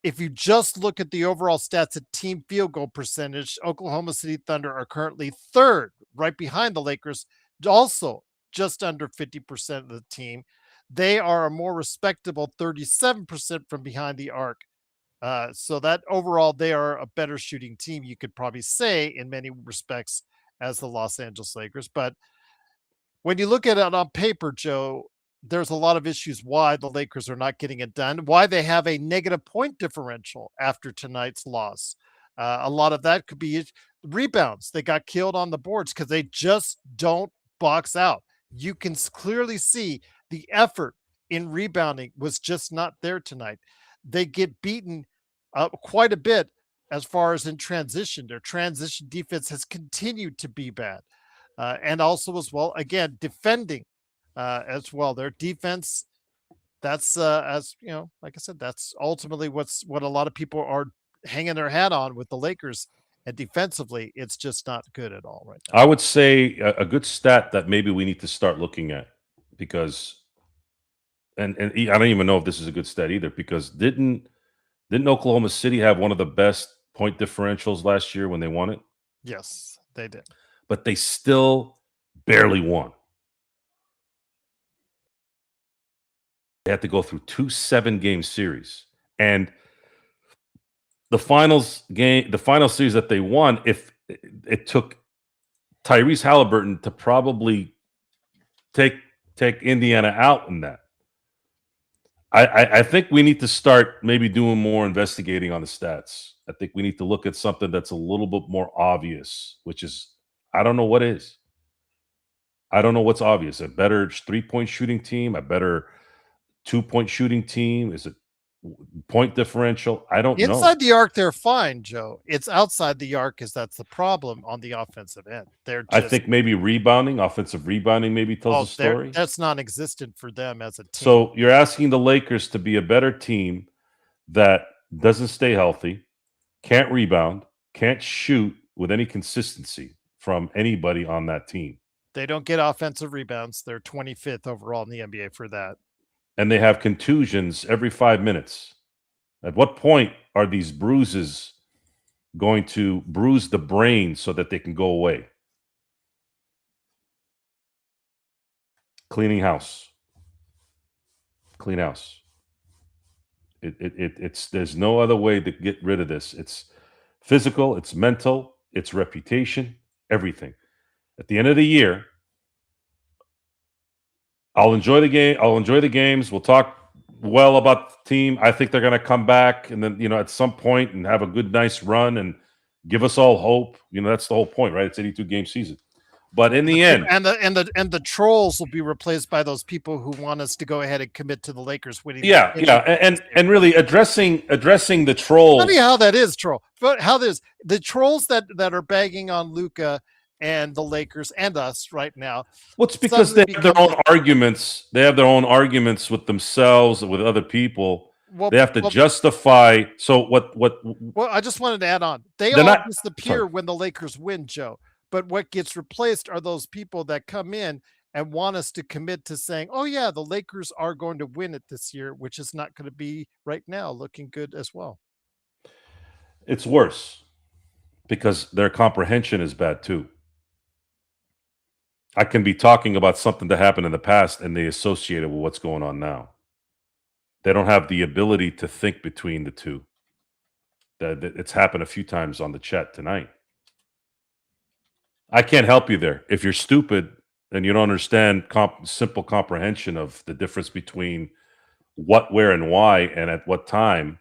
if you just look at the overall stats at team field goal percentage, Oklahoma City Thunder are currently third, right behind the Lakers, also just under 50% of the team. They are a more respectable 37% from behind the arc. So that overall, they are a better shooting team, you could probably say, in many respects, as the Los Angeles Lakers. But when you look at it on paper, Joe, there's a lot of issues why the Lakers are not getting it done, why they have a negative point differential after tonight's loss. A lot of that could be rebounds. They got killed on the boards because they just don't box out. You can clearly see the effort in rebounding was just not there tonight. They get beaten quite a bit as far as in transition. Their transition defense has continued to be bad. And also as well, again, defending as well. Their defense, that's as you know, like I said, that's ultimately what a lot of people are hanging their hat on with the Lakers. And defensively, it's just not good at all right now. I would say a good stat that maybe we need to start looking at because, and I don't even know if this is a good stat either because didn't Oklahoma City have one of the best point differentials last year when they won it? Yes, they did. But they still barely won. They had to go through 2 7-game series. And the final series that they won, if it took Tyrese Halliburton to probably take Indiana out in that. I think we need to start maybe doing more investigating on the stats. I think we need to look at something that's a little bit more obvious, which is I don't know what is. I don't know what's obvious. A better 3-point shooting team, a better 2-point shooting team? Is it point differential? I don't know. Inside the arc, they're fine, Joe. It's outside the arc that's the problem on the offensive end. I think maybe offensive rebounding maybe tells a story. That's non-existent for them as a team. So you're asking the Lakers to be a better team that doesn't stay healthy, can't rebound, can't shoot with any consistency from anybody on that team. They don't get offensive rebounds. They're 25th overall in the NBA for that. And they have contusions every 5 minutes. At what point are these bruises going to bruise the brain so that they can go away? Cleaning house. Clean house. It's there's no other way to get rid of this. It's physical, it's mental, it's reputation, everything. At the end of the year, I'll enjoy the game. I'll enjoy the games. We'll talk well about the team. I think they're going to come back, and then at some point and have a good, nice run and give us all hope. That's the whole point, right? It's 82 game season. But in the end, and the trolls will be replaced by those people who want us to go ahead and commit to the Lakers winning. Yeah, and really addressing the trolls. Funny how that is, troll. But how there's the trolls that are bagging on Luka and the Lakers and us right now. Well, it's because they have their own arguments. They have their own arguments with themselves, with other people. They have to justify. So what? Well, I just wanted to add on. They all disappear when the Lakers win, Joe. But what gets replaced are those people that come in and want us to commit to saying, oh, yeah, the Lakers are going to win it this year, which is not going to be right now looking good as well. It's worse because their comprehension is bad, too. I can be talking about something that happened in the past and they associate it with what's going on now. They don't have the ability to think between the two. It's happened a few times on the chat tonight. I can't help you there. If you're stupid and you don't understand simple comprehension of the difference between what, where, and why, and at what time,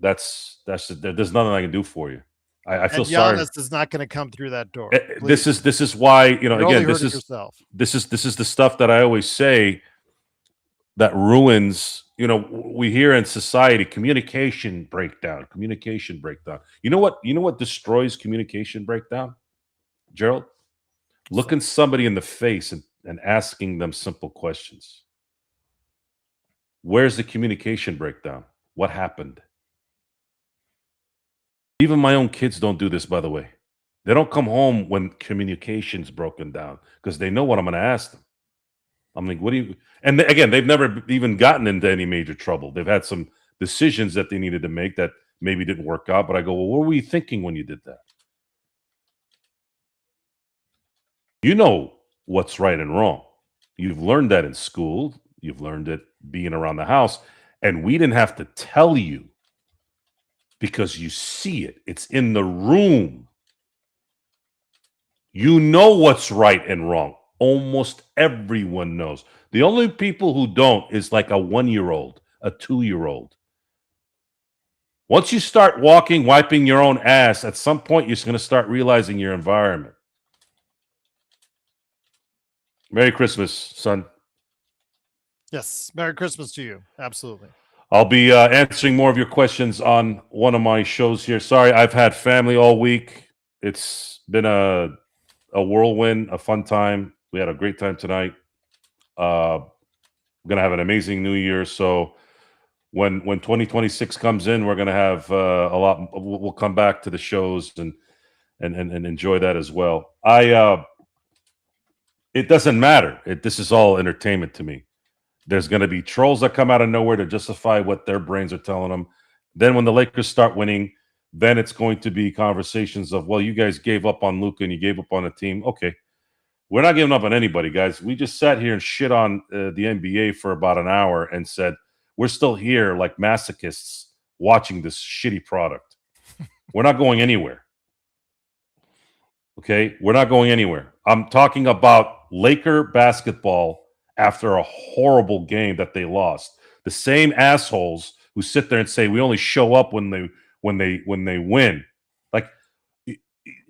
there's nothing I can do for you. I feel sorry. Giannis is not going to come through that door. This is why again this is the stuff that I always say that ruins. We hear in society communication breakdown. You know what destroys communication breakdown? Gerald, looking somebody in the face and asking them simple questions. Where's the communication breakdown? What happened? Even my own kids don't do this, by the way. They don't come home when communication's broken down because they know what I'm going to ask them. I'm like, what do you... And again, they've never even gotten into any major trouble. They've had some decisions that they needed to make that maybe didn't work out. But I go, well, what were you thinking when you did that? You know what's right and wrong. You've learned that in school. You've learned it being around the house. And we didn't have to tell you because you see it. It's in the room. You know what's right and wrong. Almost everyone knows. The only people who don't is like a 1-year-old, a 2-year-old. Once you start walking, wiping your own ass, at some point you're going to start realizing your environment. Merry Christmas, son. Yes, Merry Christmas to you. Absolutely. I'll be answering more of your questions on one of my shows here. Sorry, I've had family all week. It's been a whirlwind, a fun time. We had a great time tonight. We're going to have an amazing New Year. So when 2026 comes in, we're going to have a lot. We'll come back to the shows and enjoy that as well. It doesn't matter. This is all entertainment to me. There's going to be trolls that come out of nowhere to justify what their brains are telling them. Then when the Lakers start winning, then it's going to be conversations of, well, you guys gave up on Luka and you gave up on a team. Okay. We're not giving up on anybody, guys. We just sat here and shit on the NBA for about an hour and said, we're still here like masochists watching this shitty product. We're not going anywhere. Okay? We're not going anywhere. I'm talking about Laker basketball after a horrible game that they lost. The same assholes who sit there and say we only show up when they win. Like,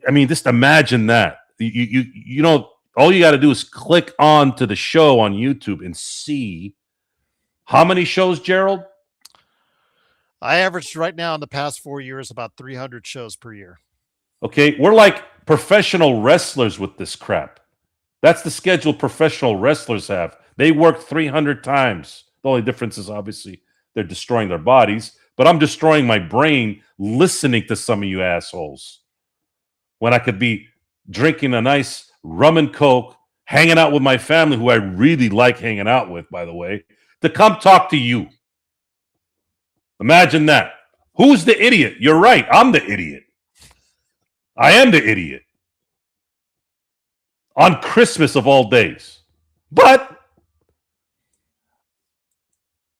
I mean, just imagine that. You know, all you got to do is click on to the show on YouTube and see how many shows, Gerald? I averaged right now in the past 4 years about 300 shows per year. Okay, we're like professional wrestlers with this crap. That's the schedule professional wrestlers have. They work 300 times. The only difference is obviously they're destroying their bodies, but I'm destroying my brain listening to some of you assholes when I could be drinking a nice rum and coke, hanging out with my family, who I really like hanging out with, by the way, to come talk to you. Imagine that. Who's the idiot? You're right. I'm the idiot. I am the idiot. On Christmas of all days. But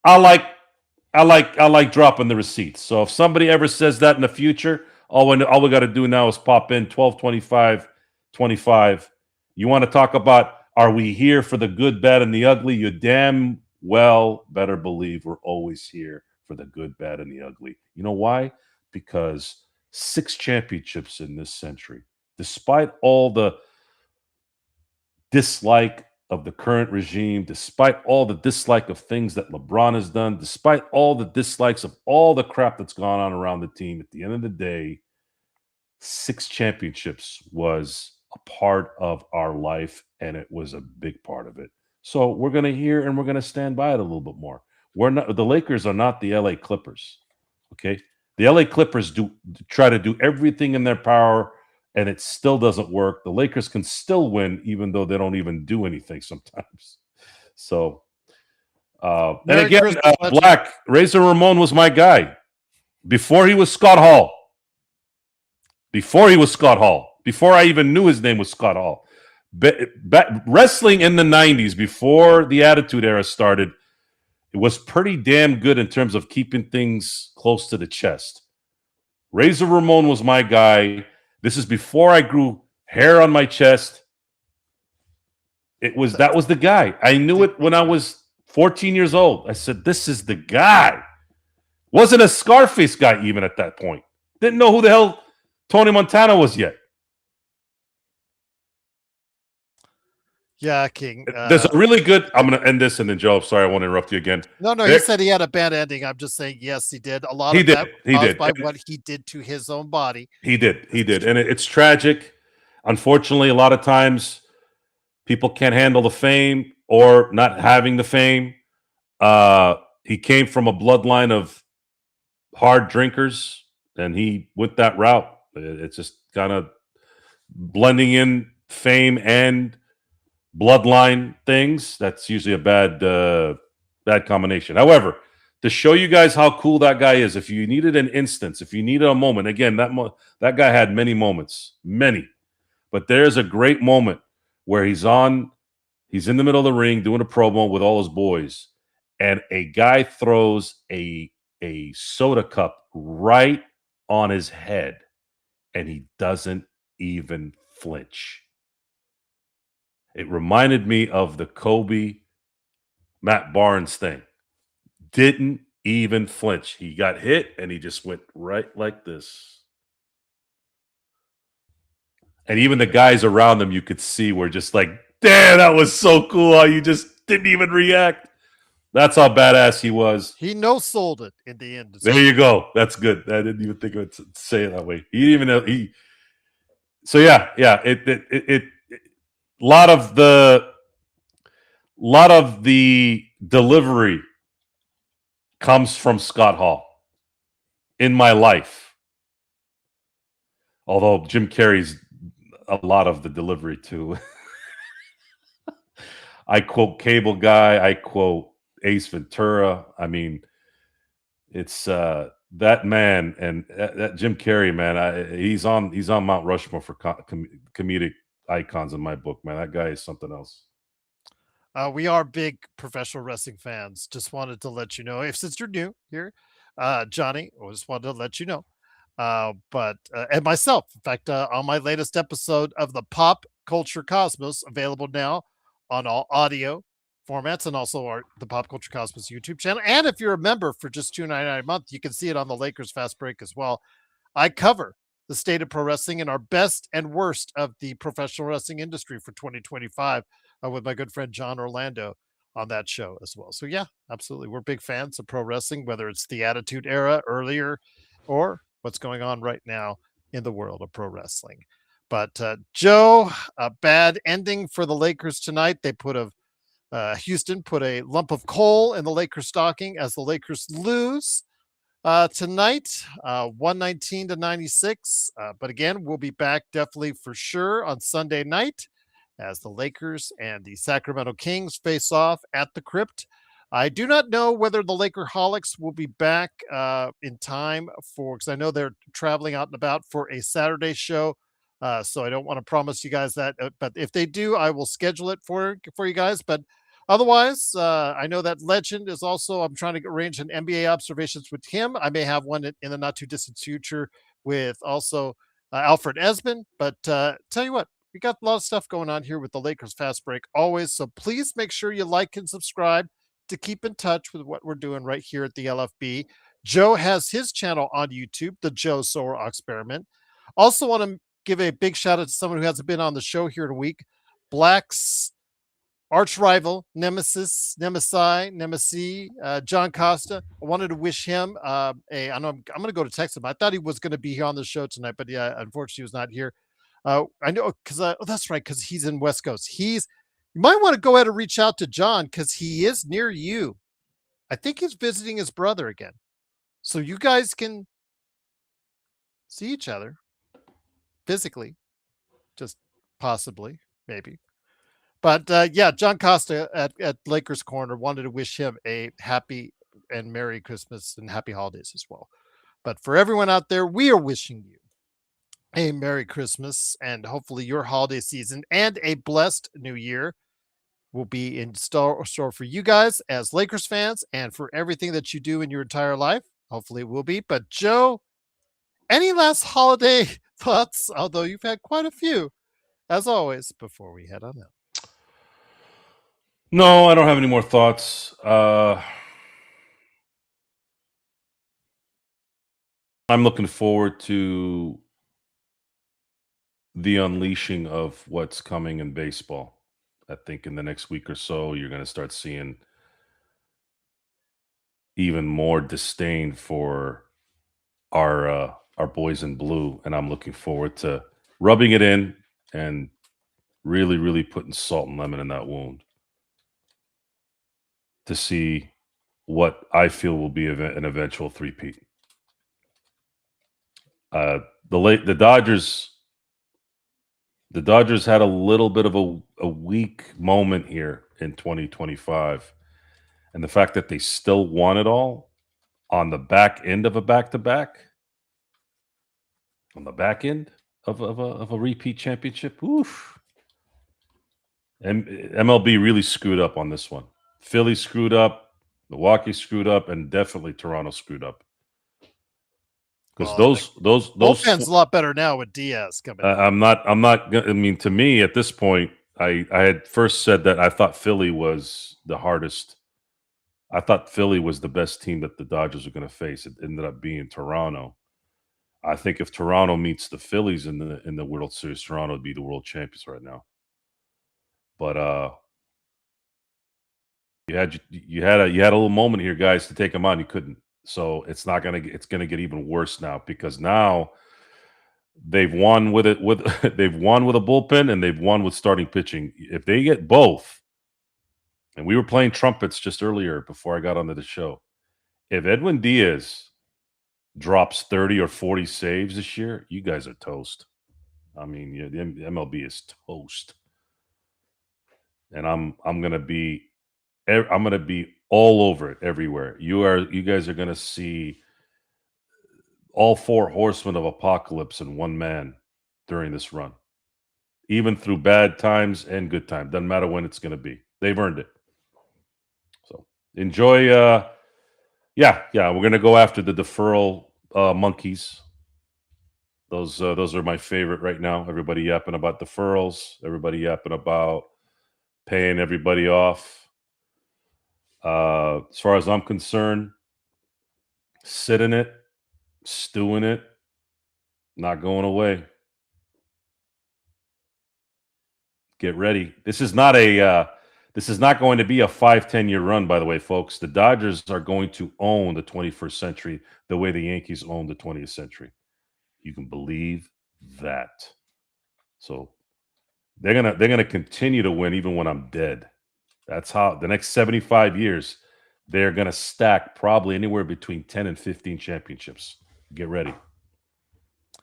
I like dropping the receipts. So if somebody ever says that in the future, all we got to do now is pop in 1225 25. You want to talk about Are we here for the good, bad, and the ugly? You damn well better believe we're always here for the good, bad, and the ugly. You know why? Because 6 championships in this century, despite all the dislike of the current regime, despite all the dislike of things that LeBron has done, despite all the dislikes of all the crap that's gone on around the team, at the end of the day, 6 championships was a part of our life, and it was a big part of it. So we're going to hear and we're going to stand by it a little bit more. We're not, the Lakers are not the LA Clippers. Okay. The LA Clippers try to do everything in their power, and it still doesn't work. The Lakers can still win, even though they don't even do anything sometimes. So, and Merry again, Christmas, legend. Black, Razor Ramon was my guy before he was Scott Hall. Before he was Scott Hall. Before I even knew his name was Scott Hall. Wrestling in the 90s, before the Attitude Era started, it was pretty damn good in terms of keeping things close to the chest. Razor Ramon was my guy. This is before I grew hair on my chest. That was the guy. I knew it when I was 14 years old. I said, this is the guy. Wasn't a Scarface guy even at that point. Didn't know who the hell Tony Montana was yet. Yeah, King. There's a really good. I'm going to end this, and then Joe. Sorry, I won't interrupt you again. No, he said he had a bad ending. I'm just saying, yes, he did. A lot of that caused by what he did to his own body. He did, and it's tragic. Unfortunately, a lot of times people can't handle the fame or not having the fame. He came from a bloodline of hard drinkers, and he went that route. It's just kind of blending in fame and bloodline things. That's usually a bad combination. However, to show you guys how cool that guy is, if you needed an instance, if you needed a moment, again, that guy had many moments, but there's a great moment where he's in the middle of the ring doing a promo with all his boys, and a guy throws a soda cup right on his head, and he doesn't even flinch. It reminded me of the Kobe Matt Barnes thing. Didn't even flinch. He got hit, and he just went right like this. And even the guys around him, you could see, were just like, damn, that was so cool how you just didn't even react. That's how badass he was. He no-sold it in the end. There you go. That's good. I didn't even think of it to say it that way. He didn't even know. So yeah. It lot of the delivery comes from Scott Hall in my life. Although Jim Carrey's a lot of the delivery too. I quote Cable Guy. I quote Ace Ventura. I mean, it's that man, and that Jim Carrey, man. He's on Mount Rushmore for comedic icons in my book, man. That guy is something else. We are big professional wrestling fans. Just wanted to let you know, since you're new here, Johnny, I just wanted to let you know. And myself, in fact, on my latest episode of the Pop Culture Cosmos, available now on all audio formats, and also the Pop Culture Cosmos YouTube channel. And if you're a member for just $2.99 a month, you can see it on the Lakers Fast Break as well. I cover the state of pro wrestling and our best and worst of the professional wrestling industry for 2025 with my good friend John Orlando on that show as well. So yeah, absolutely. We're big fans of pro wrestling, whether it's the Attitude Era earlier or what's going on right now in the world of pro wrestling. But Joe, a bad ending for the Lakers tonight. They Houston put a lump of coal in the Lakers stocking as the Lakers lose tonight, 119-96. But again, we'll be back definitely for sure on Sunday night as the Lakers and the Sacramento Kings face off at the Crypt. I do not know whether the Lakerholics will be back in time because I know they're traveling out and about for a Saturday show. So I don't want to promise you guys that, but if they do, I will schedule it for you guys. But otherwise, I know that Legend is also, I'm trying to arrange an NBA observations with him. I may have one in the not too distant future with also Alfred Esmond. But tell you what, we got a lot of stuff going on here with the Lakers Fast Break always. So please make sure you like and subscribe to keep in touch with what we're doing right here at the LFB. Joe has his channel on YouTube, the Joe Soar Experiment. Also want to give a big shout out to someone who hasn't been on the show here in a week. Black's arch rival, Nemesis, John Costa. I wanted to wish him I know I'm going to go to text him. I thought he was going to be here on the show tonight, but yeah, unfortunately, he was not here. I know because that's right, because he's in West Coast. You might want to go ahead and reach out to John because he is near you. I think he's visiting his brother again, so you guys can see each other physically, just possibly, maybe. But yeah, John Costa at Lakers Corner wanted to wish him a happy and Merry Christmas and happy holidays as well. But for everyone out there, we are wishing you a Merry Christmas and hopefully your holiday season and a blessed new year will be in store for you guys as Lakers fans and for everything that you do in your entire life. Hopefully it will be. But Joe, any last holiday thoughts? Although you've had quite a few, as always, before we head on out. No, I don't have any more thoughts. I'm looking forward to the unleashing of what's coming in baseball. I think in the next week or so, you're going to start seeing even more disdain for our boys in blue, and I'm looking forward to rubbing it in and really, really putting salt and lemon in that wound to see what I feel will be an eventual three-peat. The Dodgers had a little bit of a weak moment here in 2025, and the fact that they still won it all on the back end of a back-to-back, on the back end of a repeat championship, oof. And MLB really screwed up on this one. Philly screwed up, Milwaukee screwed up, and definitely Toronto screwed up. Because those bullpen's a lot better now with Diaz coming. I'm not. I mean, to me at this point, I had first said that I thought Philly was the hardest. I thought Philly was the best team that the Dodgers were going to face. It ended up being Toronto. I think if Toronto meets the Phillies in the World Series, Toronto would be the world champions right now. But you had a little moment here, guys, to take them on. You couldn't. So it's gonna get even worse now because now they've won with they've won with a bullpen and they've won with starting pitching. If they get both, and we were playing trumpets just earlier before I got onto the show. If Edwin Diaz drops 30 or 40 saves this year, you guys are toast. I mean, yeah, the MLB is toast. And I'm gonna be all over it everywhere. You guys are gonna see all four horsemen of apocalypse in one man during this run, even through bad times and good times. Doesn't matter when it's gonna be. They've earned it. So enjoy. Yeah, we're gonna go after the deferral monkeys. Those are my favorite right now. Everybody yapping about deferrals. Everybody yapping about paying everybody off. As far as I'm concerned, sit in it, stew in it, not going away. Get ready. This is not going to be a 5-10 year run, by the way, folks. The Dodgers are going to own the 21st century the way the Yankees own the 20th century. You can believe that. So they're gonna continue to win even when I'm dead. That's how the next 75 years they're gonna stack probably anywhere between 10 and 15 championships. Get ready.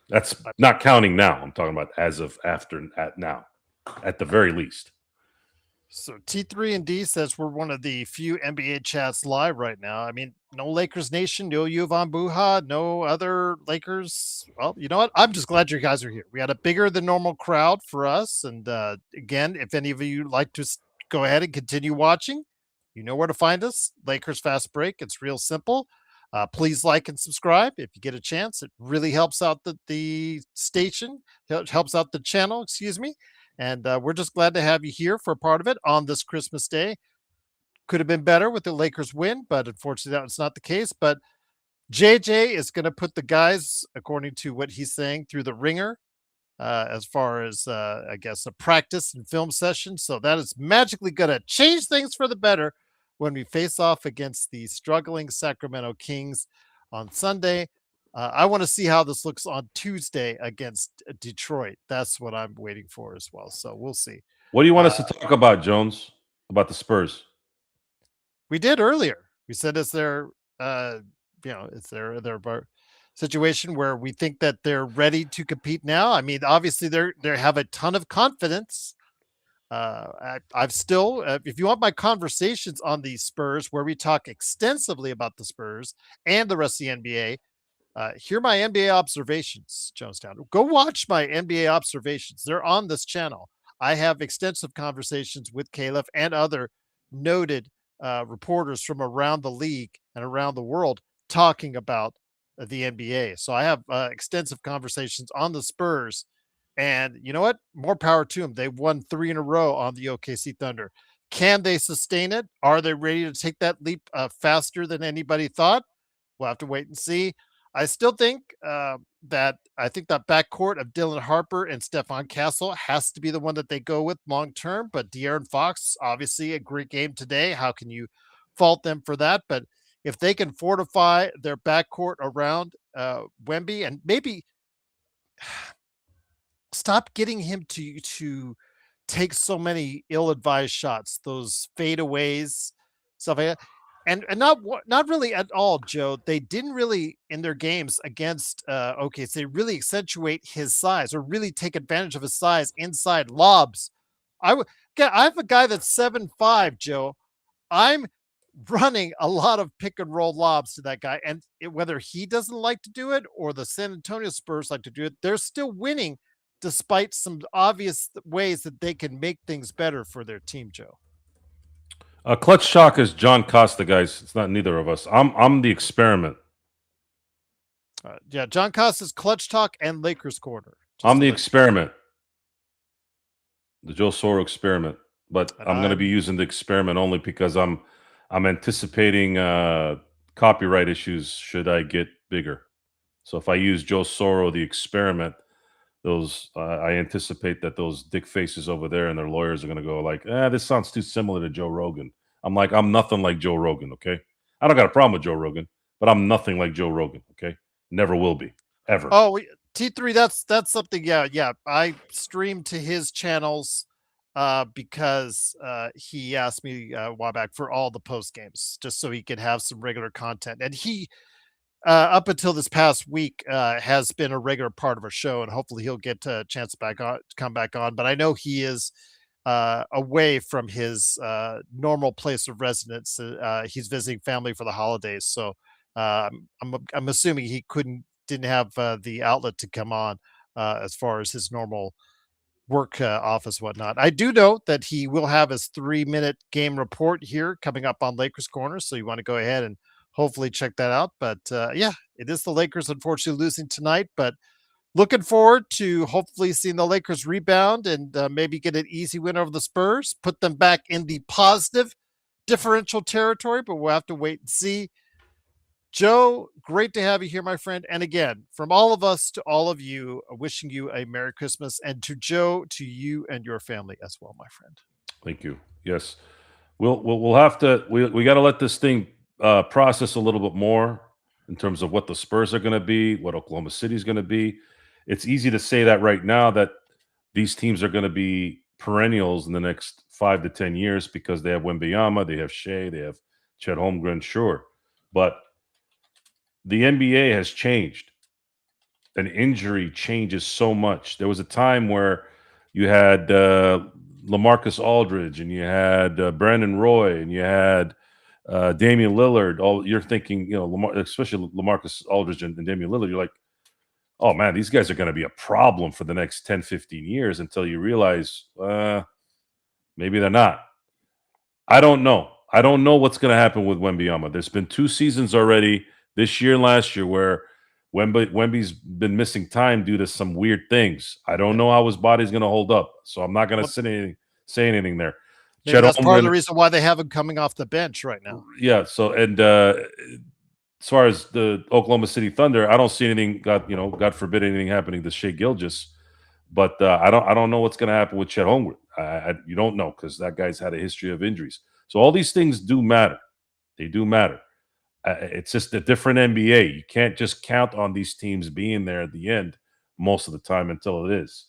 That's not counting now. I'm talking about as of now, at the very least. So T3 and D says we're one of the few NBA chats live right now. I mean, no Lakers Nation, no Jovan Buha, no other Lakers. Well, you know what? I'm just glad you guys are here. We had a bigger than normal crowd for us. And again, if any of you like to go ahead and continue watching, you know where to find us. Lakers Fast Break. It's real simple. Please like and subscribe if you get a chance. It really helps out the station. It helps out the channel, excuse me. And we're just glad to have you here for a part of it on this Christmas Day. Could have been better with the Lakers win, but unfortunately that was not the case. But JJ is going to put the guys, according to what he's saying, through the ringer as far as, I guess, a practice and film session. So that is magically going to change things for the better when we face off against the struggling Sacramento Kings on Sunday. I want to see how this looks on Tuesday against Detroit. That's what I'm waiting for as well. So we'll see. What do you want us to talk about, Jones? About the Spurs? We did earlier. We said it's their, it's their situation where we think that they're ready to compete now. I mean, obviously they have a ton of confidence. I've still, if you want my conversations on the Spurs, where we talk extensively about the Spurs and the rest of the NBA, hear my NBA observations, Jonestown. Go watch my NBA observations. They're on this channel. I have extensive conversations with Caleb and other noted reporters from around the league and around the world talking about the NBA. So I have extensive conversations on the Spurs. And you know what? More power to them. They've won 3 in a row on the OKC Thunder. Can they sustain it? Are they ready to take that leap faster than anybody thought? We'll have to wait and see. I still think that backcourt of Dylan Harper and Stephon Castle has to be the one that they go with long term. But De'Aaron Fox, obviously a great game today. How can you fault them for that? But if they can fortify their backcourt around Wemby and maybe stop getting him to take so many ill-advised shots, those fadeaways, stuff like that. And not really at all, Joe. They didn't really in their games against OKC. They really accentuate his size or really take advantage of his size inside lobs. I have a guy that's 7'5", Joe. I'm running a lot of pick and roll lobs to that guy, and whether he doesn't like to do it or the San Antonio Spurs like to do it, they're still winning despite some obvious ways that they can make things better for their team, Joe. Clutch Shock is John Costa, guys. It's not neither of us. I'm the experiment. Yeah, John Costa's Clutch Talk and Lakers Corner. I'm the experiment. The Joe Soro experiment. But I'm going to be using the experiment only because I'm anticipating copyright issues should I get bigger. So if I use Joe Soro, the experiment, I anticipate that those dick faces over there and their lawyers are going to go like, this sounds too similar to Joe Rogan. I'm like, I'm nothing like Joe Rogan, okay? I don't got a problem with Joe Rogan, but I'm nothing like Joe Rogan, okay? Never will be, ever. Oh, T3, that's something. Yeah. I stream to his channels because he asked me a while back for all the post games just so he could have some regular content. And he, up until this past week, has been a regular part of our show, and hopefully he'll get a chance to come back on. But I know he is away from his normal place of residence. He's visiting family for the holidays, so I'm assuming he didn't have the outlet to come on as far as his normal work office, whatnot. I do know that he will have his 3-minute game report here coming up on Lakers Corner, so you want to go ahead and hopefully check that out. But yeah, it is the Lakers unfortunately losing tonight, but looking forward to hopefully seeing the Lakers rebound and maybe get an easy win over the Spurs, put them back in the positive differential territory, but we'll have to wait and see. Joe, great to have you here, my friend. And again, from all of us to all of you, wishing you a Merry Christmas, and to Joe, to you and your family as well, my friend. Thank you. Yes, we'll have to. We got to let this thing process a little bit more in terms of what the Spurs are going to be, what Oklahoma City is going to be. It's easy to say that right now that these teams are going to be perennials in the next 5 to 10 years because they have Wembanyama, they have Shea, they have Chet Holmgren, sure, but the NBA has changed. An injury changes so much. There was a time where you had LaMarcus Aldridge and you had Brandon Roy and you had Damian Lillard. You're thinking, especially LaMarcus Aldridge and Damian Lillard, you're like, oh man, these guys are going to be a problem for the next 10, 15 years until you realize maybe they're not. I don't know. I don't know what's going to happen with Wembanyama. There's been 2 seasons already, this year and last year, where Wemby's been missing time due to some weird things. I don't know how his body's going to hold up, so I'm not going to say anything there. Maybe that's part of the reason why they have him coming off the bench right now. Yeah. So, and as far as the Oklahoma City Thunder, I don't see anything. God forbid anything happening to Shea Gilgeous, but I don't know what's going to happen with Chet Holmgren. You don't know because that guy's had a history of injuries. So all these things do matter. They do matter. It's just a different NBA. You can't just count on these teams being there at the end most of the time until it is.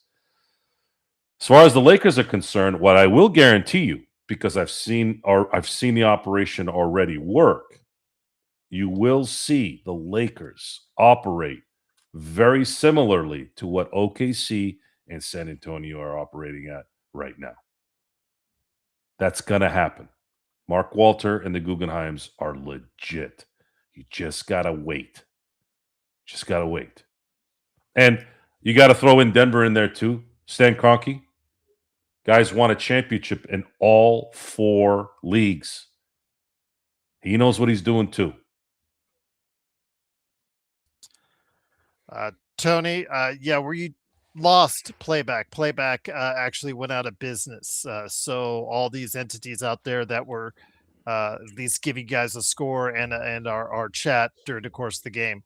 As far as the Lakers are concerned, what I will guarantee you, because I've seen the operation already work, you will see the Lakers operate very similarly to what OKC and San Antonio are operating at right now. That's going to happen. Mark Walter and the Guggenheims are legit. You just got to wait. Just got to wait. And you got to throw in Denver in there too. Stan Kroenke. Guys won a championship in all 4 leagues. He knows what he's doing too. Tony, where you lost Playback. Playback actually went out of business. So all these entities out there that were at least giving you guys a score and our chat during the course of the game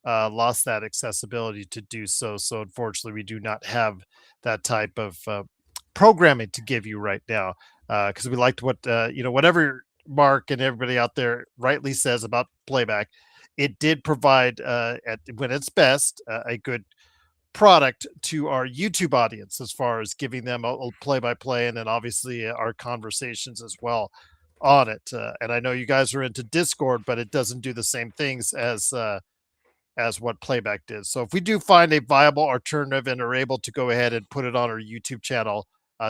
lost that accessibility to do so. So unfortunately, we do not have that type of programming to give you right now because we liked what whatever Mark and everybody out there rightly says about Playback. It did provide when it's best a good product to our YouTube audience as far as giving them a play-by-play and then obviously our conversations as well on it. And I know you guys are into Discord, but it doesn't do the same things as what Playback did. So if we do find a viable alternative and are able to go ahead and put it on our YouTube channel,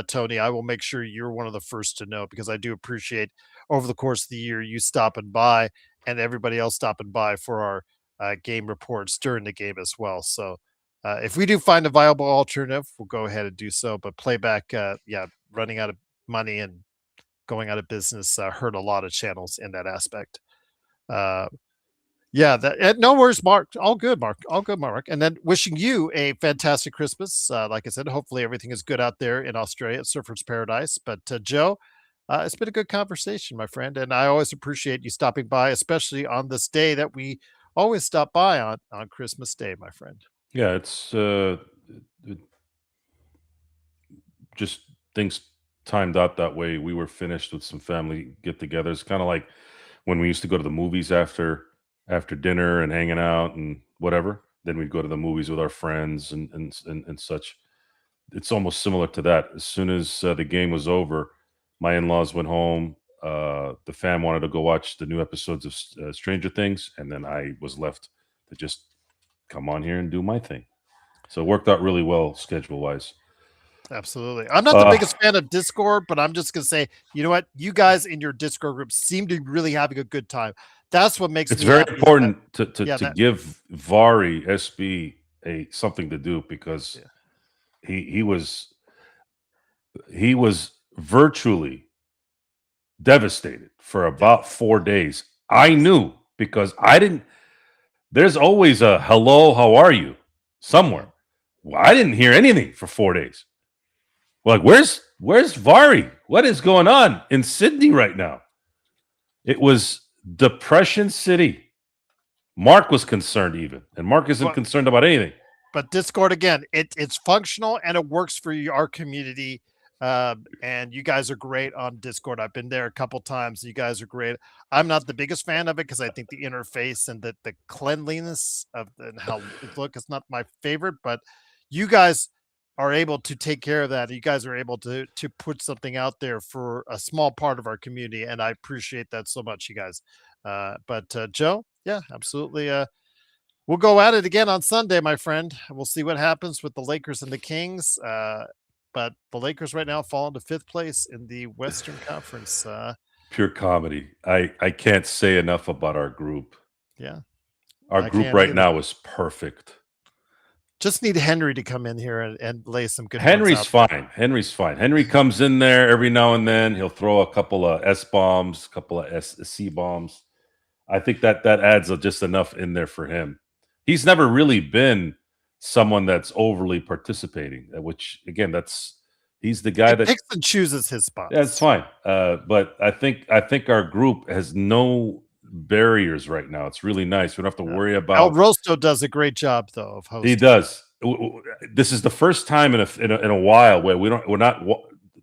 Tony, I will make sure you're one of the first to know because I do appreciate over the course of the year you stopping by and everybody else stopping by for our game reports during the game as well. So if we do find a viable alternative, we'll go ahead and do so. But Playback, running out of money and going out of business hurt a lot of channels in that aspect. No worries, Mark. All good, Mark. All good, Mark. And then wishing you a fantastic Christmas. Like I said, hopefully everything is good out there in Australia at Surfer's Paradise. But Joe, it's been a good conversation, my friend. And I always appreciate you stopping by, especially on this day that we always stop by on Christmas Day, my friend. Yeah, it's just things timed out that way. We were finished with some family get-togethers, kind of like when we used to go to the movies after dinner and hanging out and whatever. Then we'd go to the movies with our friends and such. It's almost similar to that. As soon as the game was over, my in-laws went home. The fam wanted to go watch the new episodes of Stranger Things, and then I was left to just come on here and do my thing. So it worked out really well schedule-wise. Absolutely. I'm not the biggest fan of Discord, but I'm just going to say, you know what? You guys in your Discord group seem to be really having a good time. That's what makes it's me very happy. important to give Vari SB something to do because he was virtually devastated for about 4 days. I knew because I didn't. There's always a hello, how are you somewhere. Well, I didn't hear anything for 4 days. Like, where's Vari? What is going on in Sydney right now? It was Depression City. Mark was concerned even, and Mark isn't concerned about anything. But Discord, again, it's functional and it works for our community. And you guys are great on Discord. I've been there a couple times. You guys are great. I'm not the biggest fan of it because I think the interface and the cleanliness of and how it looks is not my favorite, but you guys are able to take care of that. You guys are able to put something out there for a small part of our community, and I appreciate that so much, you guys. But Joe, yeah, absolutely. We'll go at it again on Sunday, my friend. We'll see what happens with the Lakers and the Kings. But the Lakers right now fall into 5th place in the Western Conference. Pure comedy. I can't say enough about our group. Yeah. Our group right now is perfect. Just need Henry to come in here and lay some good. Henry's fine. Henry's fine. Henry comes in there every now and then. He'll throw a couple of S bombs, a couple of C bombs. I think that adds just enough in there for him. he's never really been someone that's overly participating. Which again, he's the guy He that picks and chooses his yeah, it's spots. fine. But I think our group has no barriers right now. It's really nice. We don't have to worry El about. Rosto does a great job though of He hosting. does. This is the first time in a while where we're not.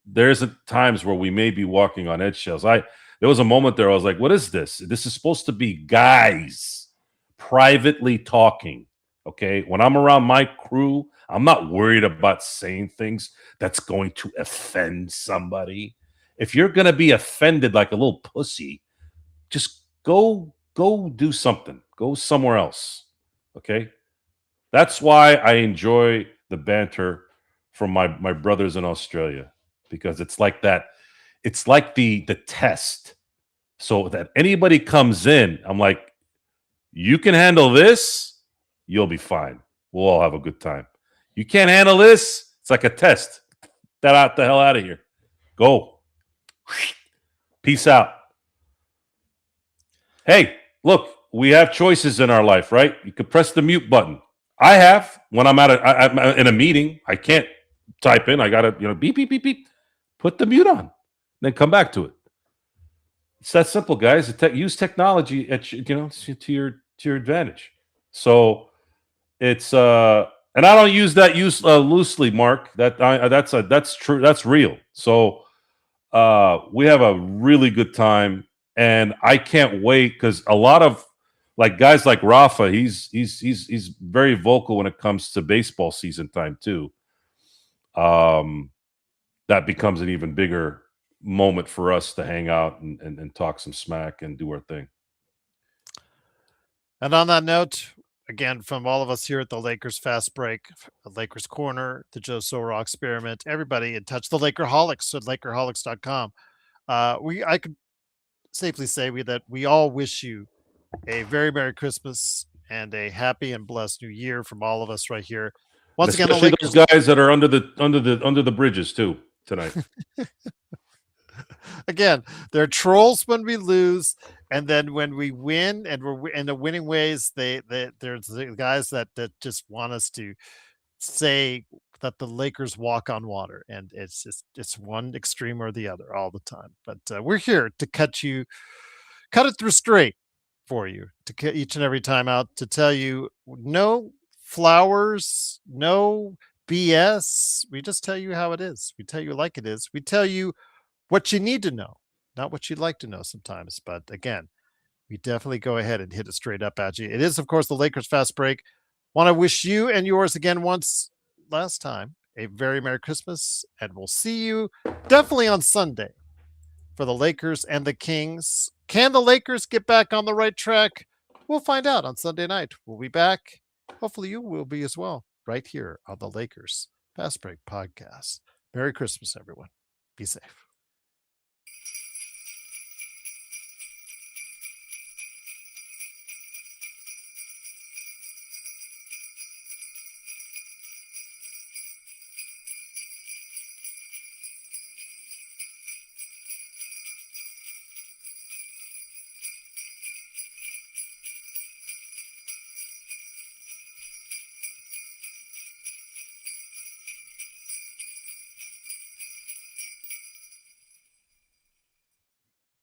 There isn't times where we may be walking on eggshells. There was a moment there I was like, "What is this? This is supposed to be guys privately talking." Okay, when I'm around my crew, I'm not worried about saying things that's going to offend somebody. If you're gonna be offended like a little pussy, just go do something. Go somewhere else. Okay. That's why I enjoy the banter from my brothers in Australia, because it's like that. It's like the test. So that anybody comes in, I'm like, you can handle this, you'll be fine. We'll all have a good time. You can't handle this, it's like a test. Get out the hell out of here. Go. Peace out. Hey, look, we have choices in our life, right? You could press the mute button. I have when I'm I'm in a meeting. I can't type in. I gotta beep beep beep beep. Put the mute on, then come back to it. It's that simple, guys. Use technology to your advantage. So it's and I don't use that loosely, Mark. That's true. That's real. So we have a really good time, and I can't wait because a lot of like guys like Rafa, he's very vocal when it comes to baseball season time too. That becomes an even bigger moment for us to hang out and talk some smack and do our thing. And on that note, again, from all of us here at the Lakers Fast Break, the Lakers Corner, the Joe Soro Experiment, everybody in touch, the Lakerholics at Lakerholics.com. I could safely say that we all wish you a very Merry Christmas and a happy and blessed New Year from all of us right here. And Once again, the especially Lakers. those guys that are under the bridges too tonight. Again, they're trolls when we lose, and then when we win and we're in the winning ways, there's the guys that just want us to say that the Lakers walk on water, and it's one extreme or the other all the time. But we're here to cut it through straight for you, to get each and every time out, to tell you no flowers, no BS. We just tell you how it is. We tell you like it is. We tell you what you need to know, not what you'd like to know sometimes. But again, we definitely go ahead and hit it straight up at you. It is, of course, the Lakers Fast Break. Want to wish you and yours again once last time a very Merry Christmas, and we'll see you definitely on Sunday for the Lakers and the Kings. Can the Lakers get back on the right track? We'll find out on Sunday night. We'll be back. Hopefully you will be as well, right here on the Lakers Fast Break podcast. Merry Christmas, everyone. Be safe.